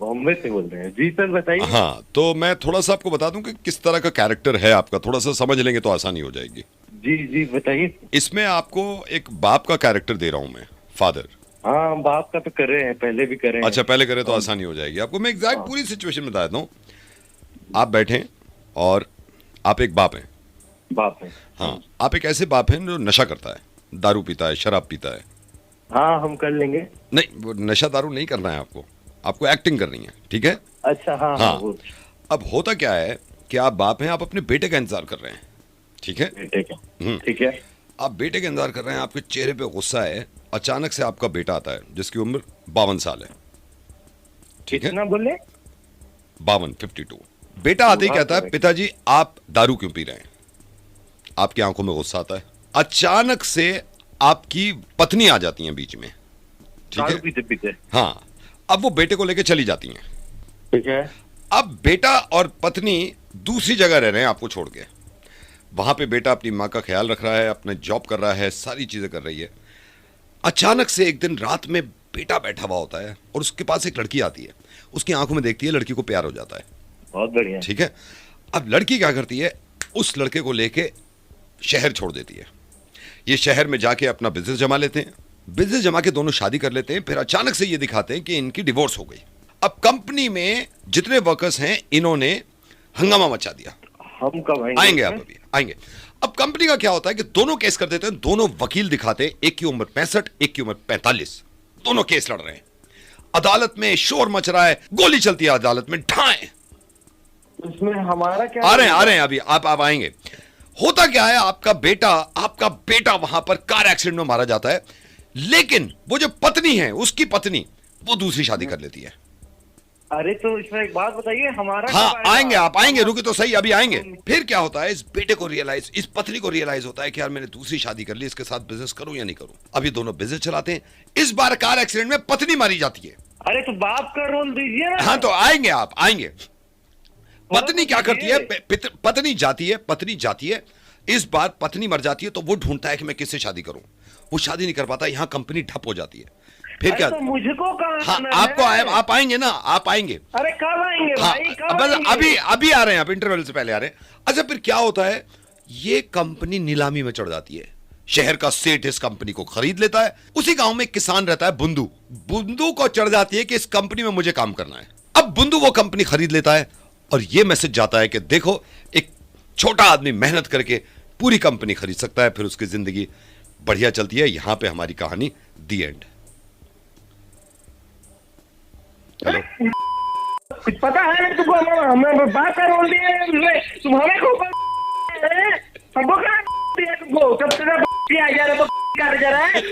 बॉम्बे से बोल रहे हैं जी सर, बताइए। हाँ, तो मैं थोड़ा सा आपको बता दूं कि किस तरह का कैरेक्टर है आपका, थोड़ा सा समझ लेंगे तो आसानी हो जाएगी। जी जी बताइए। इसमें आपको एक बाप का कैरेक्टर दे रहा हूं मैं, फादर। हाँ बाप का तो कर रहे हैं, पहले भी कर रहे हैं। अच्छा, पहले करे तो आसानी हो जाएगी आपको। मैं एग्जैक्ट पूरी सिचुएशन बता देता हूँ। आप बैठे हैं और आप एक बाप हैं। बाप है। हाँ, आप एक ऐसे बाप हैं जो नशा करता है, दारू पीता है, शराब पीता है। हाँ हम कर लेंगे। नहीं, वो नशा दारू नहीं करना है आपको एक्टिंग करनी है, ठीक है? अच्छा हाँ हाँ। वो अब होता क्या है कि आप बाप हैं, आप अपने बेटे का इंतजार कर रहे हैं, ठीक है? बेटे का। ठीक है। आप बेटे का इंतजार कर रहे हैं, आपके चेहरे पे गुस्सा है। अचानक से आपका बेटा आता है जिसकी उम्र 52 साल है, ठीक है? कितना बोले? 52। बेटा आते ही कहता है, पिताजी आप दारू क्यों पी रहे हैं? आपकी आंखों में गुस्सा आता है। अचानक से आपकी पत्नी आ जाती है बीच में, ठीक है? पीते पीते। हाँ, अब वो बेटे को लेके चली जाती हैं, ठीक है। अब बेटा और पत्नी दूसरी जगह रह रहे हैं आपको छोड़ के। वहां पे बेटा अपनी माँ का ख्याल रख रहा है, अपने जॉब कर रहा है, सारी चीजें कर रही है। अचानक से एक दिन रात में बेटा बैठा हुआ होता है और उसके पास एक लड़की आती है, उसकी आंखों में देखती है, लड़की को प्यार हो जाता है। बहुत बढ़िया। ठीक है। अब लड़की क्या करती है, उस लड़के को लेके शहर छोड़ देती है। ये शहर में जाके अपना बिजनेस जमा लेते हैं, बिजनेस जमा के दोनों शादी कर लेते हैं। फिर अचानक से ये दिखाते हैं कि इनकी डिवोर्स हो गई। अब कंपनी में जितने वर्कर्स हैं, इन्होंने हंगामा मचा दिया। हम कब आएंगे आप अभी आएंगे। अब कंपनी का क्या होता है कि दोनों केस कर देते हैं, दोनों वकील दिखाते हैं, एक की उम्र 65, एक की उम्र 45, दोनों केस लड़ रहे हैं। अदालत में शोर मच रहा है, गोली चलती है अदालत में, ढाएं। इसमें हमारा क्या? आ रहे हैं अभी, आप आएंगे। होता क्या है, आपका बेटा वहां पर कार एक्सीडेंट में मारा जाता है, लेकिन वो जो पत्नी है, उसकी पत्नी, वो दूसरी शादी कर लेती है। अरे तो इसमें एक बात बताइए, हमारा हाँ आएंगे, आप आएंगे, रुके तो सही, अभी आएंगे। फिर क्या होता है, इस बेटे को रियलाइज, इस पत्नी को रियलाइज होता है कि यार मैंने दूसरी शादी कर ली, इसके साथ बिजनेस करूं या नहीं करूं। अभी दोनों बिजनेस चलाते हैं। इस बार कार एक्सीडेंट में पत्नी मारी जाती है। अरे तो बाप का रोल दीजिए ना। हाँ तो आएंगे, आप आएंगे। पत्नी क्या करती है, पत्नी जाती है। इस बार पत्नी मर जाती है तो वो ढूंढता है कि मैं किससे शादी करूं। वो शादी नहीं कर पाता, यहां कंपनी ठप हो जाती है। फिर क्या, तो मुझको हाँ आपको आप आएंगे ना, आप आएंगे। अरे कब आएंगे हाँ, भाई, कब आएंगे? अभी आ रहे हैं, आप इंटरवल से पहले आ रहे हैं। अच्छा फिर क्या होता है, ये कंपनी नीलामी में चढ़ जाती है। शहर का सेठ इस कंपनी को खरीद लेता है। उसी गांव में एक किसान रहता है, बुंदू को चढ़ जाती है कि इस कंपनी में मुझे काम करना है। अब बुंदू वो कंपनी खरीद लेता है और ये मैसेज जाता है कि देखो, एक छोटा आदमी मेहनत करके पूरी कंपनी खरीद सकता है, फिर उसकी जिंदगी बढ़िया चलती है। यहां पे हमारी कहानी दी एंड। हेलो, कुछ पता है तुमको? हमें बात कर रोल दिए, तुम हमें को हमको क्या दिया तुमको? कब तेरा आ जा रहा, कर जा रहा है।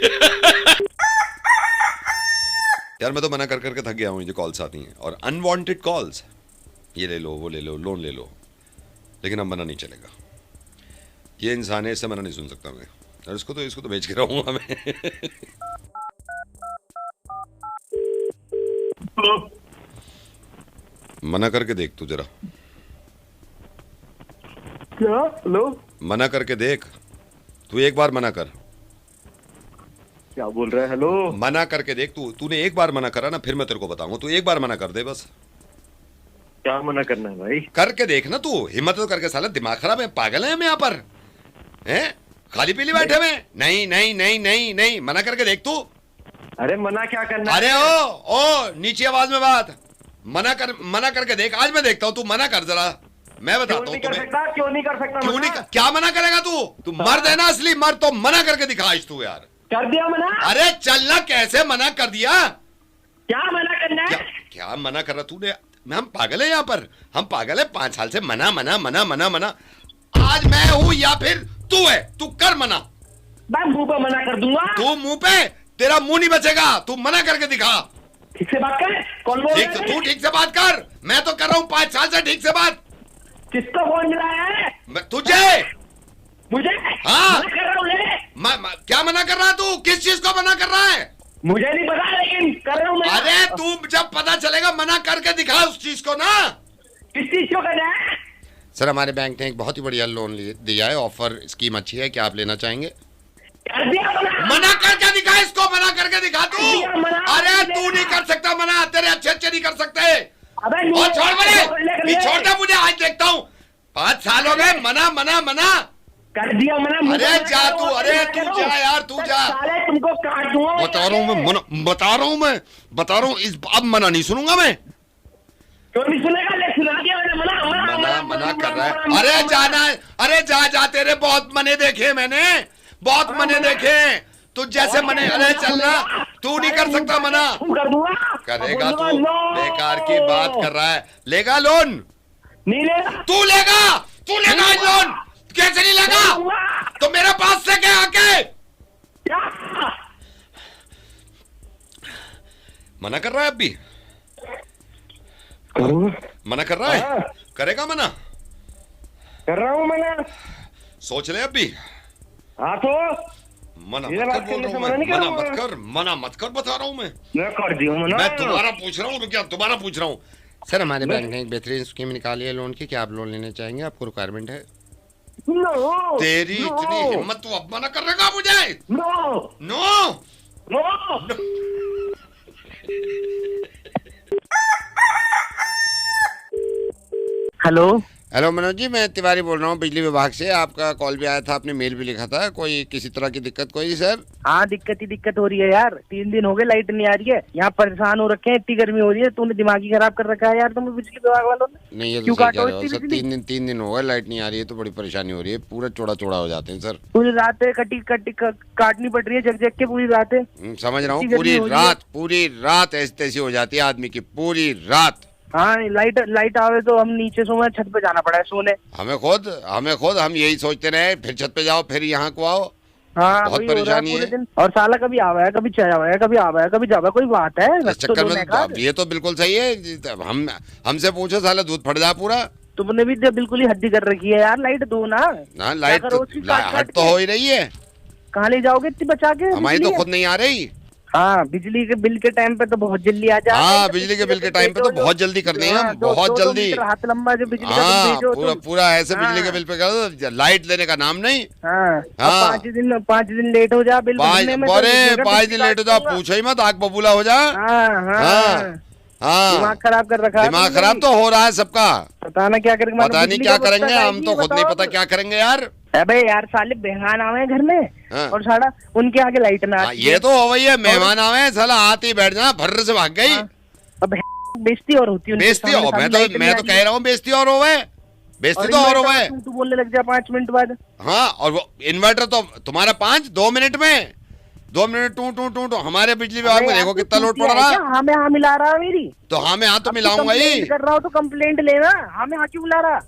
यार मैं तो मना कर करके थक गया हूं, जो कॉल्स आती हैं और अनवांटेड कॉल्स, ये ले लो, वो ले लो, लोन ले लो, लेकिन अब मना नहीं चलेगा। ये इंसान है, इससे मना नहीं सुन सकता मैं, और इसको तो बेच के रहूंगा मैं। मना करके देख तू जरा, क्या? हेलो, मना करके देख तू, एक बार मना कर। क्या बोल रहा है? हेलो, मना करके देख तूने एक बार मना करा ना, फिर मैं तेरे को बताऊंगा। तू एक बार मना कर दे बस। क्या मना करना है भाई? करके देख ना तू, हिम्मत तो करके। साला दिमाग खराब है, पागल है हम यहाँ पर हैं? खाली पीली बैठे हुए? नहीं नहीं नहीं नहीं नहीं, मना करके देख तू। अरे मना क्या करना? अरे ओ नीची आवाज में बात। मना करके देख, आज मैं देखता हूँ। तू मना कर जरा, मैं बताता हूँ तुम्हें। क्यों नहीं कर सकता? क्यों नहीं? क्या मना करेगा तू मर्द है ना, असली मर्द। तो मना करके दिखा आज तू यार। कर दिया मना। अरे चलना, कैसे मना कर दिया? क्या मना करना है? क्या मना कर रहा तूने? हम पागल है यहाँ पर, हम पागल है। 5 साल से मना मना मना मना मना। आज मैं हूँ या फिर तू है? तू कर मना। मैं मुंह पे मना कर दूंगा। तू मुंह पे, तेरा मुंह नहीं बचेगा। तू मना करके दिखा। ठीक से बात कर। कौन बोल रहा है? तू ठीक से बात कर। मैं तो कर रहा हूँ 5 साल से ठीक से बात। किसको फोन मिलाया है? तुझे। मुझे? हाँ। मना कर रहा हूँ। क्या मना कर रहा है तू? किस चीज को मना कर रहा है? मुझे नहीं पता, लेकिन कर रहा हूँ मैं। अरे तू जब पता चलेगा, मना करके दिखा उस चीज को ना। किस चीज को करना है? सर हमारे बैंक ने एक बहुत ही बढ़िया लोन दिया है, ऑफर स्कीम अच्छी है, क्या आप लेना चाहेंगे? कर दिया मना करके दिखा इसको, मना करके दिखा तू। दिया मना। अरे तू नहीं कर सकता मना, तेरे अच्छे नहीं कर सकते। अबे और छोड़ मुझे, छोड़ दे मुझे, आज देखता हूँ। 5 साल हो गए, मना मना मना कर दिया मना। अरे जा तू, अरे तू जा यार, तू जा। साले तुमको काट दूंगा। बता रहा हूँ मैं, बता रहा हूँ इस अब मना नहीं सुनूंगा मैं। क्यों नहीं सुनेगा? ले सुना दिया मैंने। मना कर रहा है। अरे जाना, अरे जा तेरे बहुत मने देखे मैंने, बहुत मने देखे तू जैसे मने। अरे चलना, तू नहीं कर सकता मना। कर दूंगा। करेगा तू, बेकार की बात कर रहा है। लेगा लोन? नहीं लेगा। तू लेगा लोन? कैसे नहीं लेगा? तो मेरे पास से क्या आके मना कर रहा है? अब भी मना कर रहा है? करेगा मना? कर रहा हूँ मना। सोच ले अब भी। हाँ तो मना मत कर बोल रहा हूँ मैं, मना मत कर बता रहा हूँ मैं कर दिया मना। मैं तुम्हारा पूछ रहा हूँ, क्या तुम्हारा पूछ रहा हूँ? सर हमारे बैंक ने एक बेहतरीन स्कीम निकाली है लोन की, क्या आप लोन लेने चाहेंगे? आपको रिक्वायरमेंट है? नो। तेरी इतनी हिम्मत, तू अब मना करेगा मुझे? No no no. Hello Manoj ji, मैं तिवारी बोल रहा हूँ बिजली विभाग से। आपका कॉल भी आया था, आपने मेल भी लिखा था। कोई किसी तरह की दिक्कत कोई सर? हाँ दिक्कत हो रही है यार। 3 दिन हो गए लाइट नहीं आ रही है, यहाँ परेशान हो रखे हैं। इतनी गर्मी हो रही है, तूने दिमाग ही खराब कर रखा है यार तुम्हें बिजली विभाग वालों ने। नहीं, ये क्यों तो सही काटो कह रहे हो सर। इतनी 3 दिन हो गए लाइट नहीं आ रही है, तो बड़ी परेशानी हो रही है। पूरा चौड़ा हो जाते हैं सर। पूरी रात काटनी पड़ रही है, जग के पूरी रातें। समझ रहा हूँ। इतनी गर्मी पूरी रात ऐसी तैसी हो जाती है आदमी की, पूरी रात। हाँ लाइट आवे तो हम नीचे सोए, छत पे जाना पड़ा है सोने। हमें खुद हम यही सोचते रहे, फिर छत पे जाओ, फिर यहाँ को आओ। हाँ बहुत परेशानी है। और साला कभी आवा है, कभी चया है, कभी आवा है, कभी जावा। कोई बात है इस चक्कर में तो ये तो बिल्कुल सही है। हमसे पूछो, साला दूध फट जा पूरा। तुमने भी बिल्कुल ही हद्दी कर रखी है यार। लाइट दो ना। लाइट हट तो हो ही रही है। कहाँ ले जाओगे इतनी बचा के? हमारी तो खुद नहीं आ रही। हाँ बिजली के बिल के टाइम पे तो बहुत जल्दी आ जाए। हाँ बिजली के बिल के टाइम पे तो बहुत जल्दी करने हैं हम, बहुत जल्दी। हाथ लंबा जो बिजली का हाँ, बिल भेजो पूरा ऐसे बिजली के बिल पे कर दो, लाइट लेने का नाम नहीं। हाँ 5 दिन लेट हो जा बिल भरने में। 5 दिन लेट हो जा, पूछो ही मत, आग बबूला हो जा। हाँ दिमाग खराब कर रखा है। दिमाग खराब तो हो रहा है सबका। पता नहीं क्या करेंगे, पता नहीं क्या करेंगे, हम तो खुद नहीं पता क्या करेंगे यार। अबे यार साले मेहमान आवे घर में और साला उनके आगे लाइट ना। ये तो हो वही है, मेहमान आवे साला आते ही बैठ जा, भर्र से भाग गई। अब बेइज्जती और होती है। बेइज्जती हो, मैं तो कह रहा हूँ बेइज्जती और होवे, बेइज्जती तो और होवे। तू बोलने लग जा 5 मिनट बाद। हाँ, और वो इन्वर्टर तो तुम्हारा 2 मिनट में 2 मिनट टू हमारे बिजली विभाग में देखो कितना लोड पड़ रहा है। हाँ मैं हाँ मिला रहा मेरी तो हाँ मैं हाँ तो मिलाऊंगा ही। कर रहा हूँ तो कंप्लेंट लेना। हाँ मैं हाँ क्यों मिला रहा?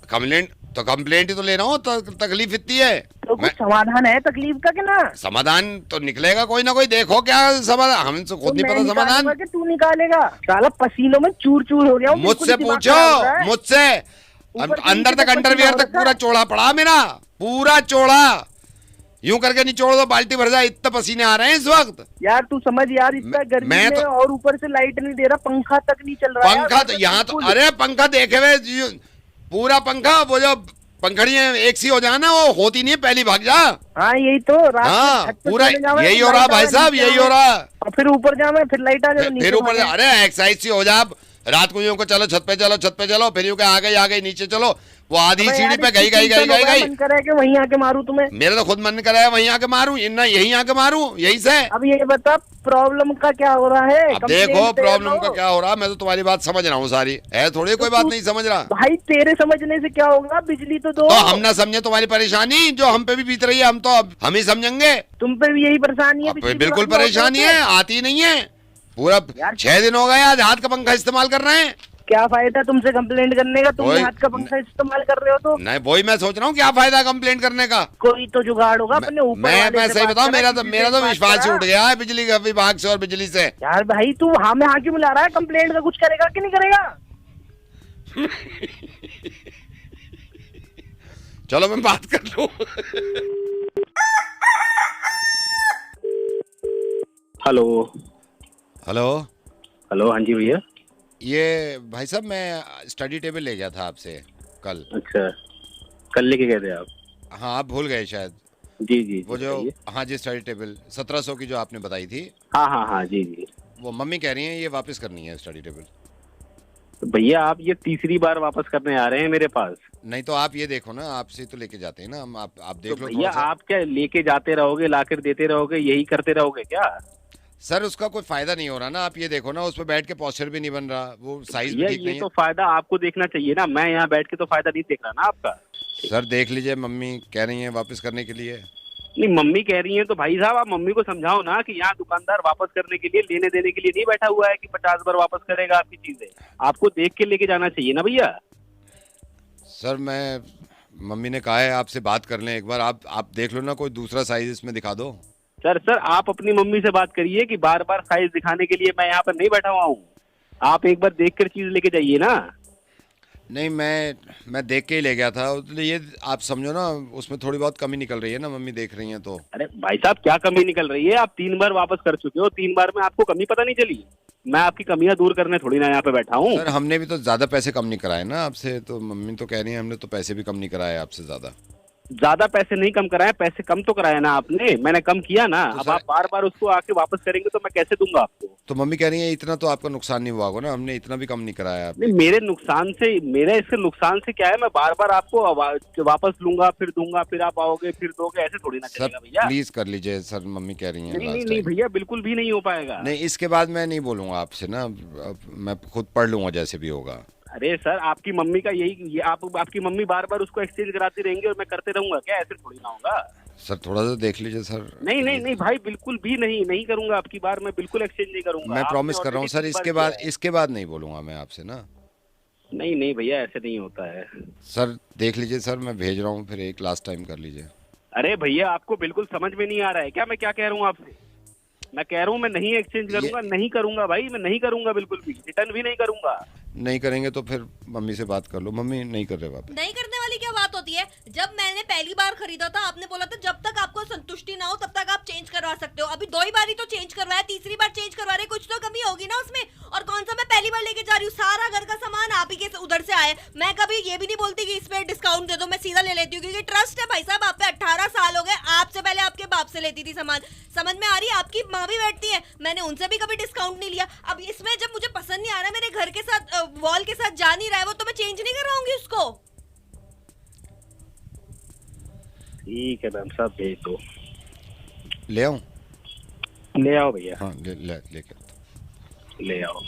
कंप्लेंट ही तो ले रहा हूँ। तकलीफ इतनी है तो कुछ समाधान है तकलीफ का? क्या समाधान तो निकलेगा कोई ना कोई। देखो क्या समाधान, हमसे खुद नहीं पता समाधान। तू निकालेगा? साला पसीनों में चूर हो गया। मुझसे पूछो, मुझसे अंदर तक अंडरवियर तक पूरा चौड़ा पड़ा मेरा, पूरा चौड़ा। यूं करके निचोड़ दो, बाल्टी भर जाए, इतना पसीने आ रहे हैं इस वक्त। यार तू समझ यार, इतना गर्मी में तो, और ऊपर से लाइट नहीं दे रहा, पंखा तक नहीं चल रहा। पंखा तो यहाँ तो, अरे पंखा देखे हुए पूरा पंखा, वो जो पंखड़ियाँ एक सी हो जाए ना, वो होती नहीं है, पहली भाग जा। हाँ यही तो। हाँ पूरा यही हो रहा भाई साहब, यही हो रहा। फिर ऊपर जावे, फिर लाइट आ जाए, फिर ऊपर जा। अरे एक्सरसाइज सी हो जा। रात को यूं को चलो छत पे चलो, फिर यूं आ गई नीचे चलो। वो आधी सीढ़ी पे गई। मन करे कि वहीं आके मारूं तुम्हें। मेरा तो खुद मन कर रहा है वहीं आके मारूं, यहीं आके मारूं, यही से। अब ये बता प्रॉब्लम का क्या हो रहा है? अब देखो प्रॉब्लम का क्या हो रहा है। मैं तो तुम्हारी बात समझ रहा हूँ सारी, है थोड़ी कोई बात नहीं समझ रहा। भाई तेरे समझने से क्या होगा? बिजली तो दो। तो हम ना समझे तुम्हारी परेशानी जो हम पे भी बीत रही है, हम तो अब हम ही समझेंगे। तुम पे भी यही परेशानी है? बिल्कुल परेशानी है, आती नहीं है। पूरा 6 दिन हो गए आज हाथ का पंखा इस्तेमाल कर रहे हैं। क्या फायदा तुमसे कंप्लेंट करने का? तुम हाथ का पंखा इस्तेमाल कर रहे हो तो। नहीं वही मैं सोच रहा हूँ, क्या फायदा कंप्लेंट करने का? कोई तो जुगाड़ होगा अपने ऊपर। मैं सही बताऊँ, मेरा तो विश्वास ही उठ गया है बिजली विभाग से और बिजली से। यार भाई तू हाँ में हाँ क्यों मिला रहा है? कंप्लेंट का कुछ करेगा कि नहीं करेगा? चलो मैं बात कर लूं। Hello hello. हाँ जी भैया। ये भाई साहब मैं स्टडी टेबल ले गया था आपसे कल। अच्छा। कल लेके गए थे आप? हाँ, आप भूल गए शायद। जी जी वो जो, बताइए। हाँ जी, स्टडी टेबल 1700 की जो आपने बताई थी, हाँ हाँ हाँ जी जी। वो मम्मी कह रही हैं ये वापस करनी है स्टडी टेबल। तो भैया आप ये तीसरी बार वापस करने आ रहे हैं मेरे पास। नहीं तो आप ये देखो ना, आपसे तो लेके जाते हैं ना हम, आप देख तो लो भैया थोड़ा सा। आप क्या लेके जाते रहोगे, लाकर देते रहोगे, यही करते रहोगे क्या? सर उसका कोई फायदा नहीं हो रहा ना, आप ये देखो ना, उस पर बैठ के पोस्चर भी नहीं बन रहा, वो साइज भी भैया ठीक ये नहीं तो है। फायदा आपको देखना चाहिए ना, मैं यहाँ बैठ के तो फायदा नहीं देख रहा ना आपका। सर देख लीजिए, मम्मी कह रही हैं वापस करने के लिए। नहीं मम्मी कह रही हैं तो भाई साहब आप मम्मी को समझाओ ना कि यहाँ दुकानदार वापस करने के लिए, लेने देने के लिए नहीं बैठा हुआ है कि 50 बार वापस करेगा आपकी चीजें। आपको देख के लेके जाना चाहिए ना भैया। सर मैं, मम्मी ने कहा है आपसे बात कर लें एक बार, आप देख लो ना, कोई दूसरा साइज इसमें दिखा दो। सर आप अपनी मम्मी से बात करिए कि बार बार साइज दिखाने के लिए मैं यहाँ पर नहीं बैठा हुआ हूँ। आप एक बार देख कर चीज लेके जाइए ना। नहीं मैं देख के ही ले गया था, तो ये आप समझो ना, उसमें थोड़ी बहुत कमी निकल रही है ना, मम्मी देख रही हैं तो। अरे भाई साहब क्या कमी निकल रही है? आप 3 बार वापस कर चुके हो, 3 बार में आपको कमी पता नहीं चली? मैं आपकी कमियां दूर करने थोड़ी ना यहाँ पे बैठा हूँ। सर हमने भी तो ज्यादा पैसे कम नहीं कराए ना आपसे, तो मम्मी तो कह रही है हमने तो पैसे भी कम नहीं कराए आपसे ज्यादा पैसे नहीं कम कराए, पैसे कम तो कराए ना आपने, मैंने कम किया ना। तो अब सर- आप बार बार उसको आके वापस करेंगे तो मैं कैसे दूंगा आपको? तो मम्मी कह रही है इतना तो आपका नुकसान नहीं हुआ होगा ना, हमने इतना भी कम नहीं कराया आप। नहीं मेरे नुकसान से, मेरे इसके नुकसान से क्या है? मैं बार बार आपको वापस लूंगा, फिर दूंगा, फिर आप आओगे, फिर दोगे, ऐसे थोड़ी ना सर चलेगा भैया। प्लीज कर लीजिए सर, मम्मी कह रही हैं नहीं नहीं last नहीं time। भैया बिल्कुल भी नहीं हो पाएगा। नहीं इसके बाद मैं नहीं बोलूंगा आपसे ना, अब मैं खुद पढ़ लूंगा जैसे भी होगा। अरे सर आपकी मम्मी का यही आपकी मम्मी बार बार उसको एक्सचेंज कराती रहेंगी और मैं करते रहूंगा क्या? ऐसे थोड़ी ना होगा। सर थोड़ा सा देख लीजिए सर। नहीं नहीं नहीं भाई बिल्कुल भी नहीं करूंगा आपकी बार, मैं बिल्कुल एक्सचेंज नहीं करूंगा। मैं आपने प्रॉमिस कर रहा हूँ already सर, 3 बार इसके किया बाद नहीं बोलूंगा मैं आपसे ना। है। नहीं नहीं भैया ऐसे नहीं होता है। सर देख लीजिए सर, मैं भेज रहा हूँ, फिर एक लास्ट टाइम कर लीजिए। अरे भैया आपको बिल्कुल समझ में नहीं आ रहा है क्या मैं क्या कह रहा हूँ आपसे? मैं कह रहा हूँ मैं नहीं एक्सचेंज करूंगा, नहीं करूंगा भाई, मैं नहीं करूंगा, बिल्कुल भी रिटर्न भी नहीं करूंगा। नहीं करेंगे तो फिर मम्मी से बात कर लो, मम्मी नहीं कर रहे वापस। नहीं करने वाली क्या बात होती है? जब मैंने पहली बार खरीदा था आपने बोला था जब तक आपको संतुष्टि ना हो तब तक आप चेंज करवा सकते हो। अभी 2 ही बार ही तो चेंज करवाया, तीसरी बार चेंज करवा रहे, कुछ तो कमी होगी ना उसमें। और कौन सा मैं पहली बार लेके जा रही हूँ? सारा घर का सामान आप ही के उधर से आया। मैं कभी ये भी नहीं बोलती कि इस पे डिस्काउंट दे दो, मैं सीधा ले लेती हूँ क्योंकि ट्रस्ट है भाई साहब आप पे। 18 साल हो गए, आपसे पहले आपके बाप से लेती थी सामान। समझ में आ रही है? आपकी माँ भी बैठती है, मैंने उनसे भी कभी डिस्काउंट नहीं लिया। अब इसमें जब मुझे पसंद नहीं आ रहा, मेरे घर के साथ वॉल के साथ जा नहीं रहा है वो, तो मैं चेंज नहीं करवाऊंगी उसको। ठीक है मैम साहब भेज दो। ले आऊँ? ले आओ भैया। हाँ लेके ले आओ।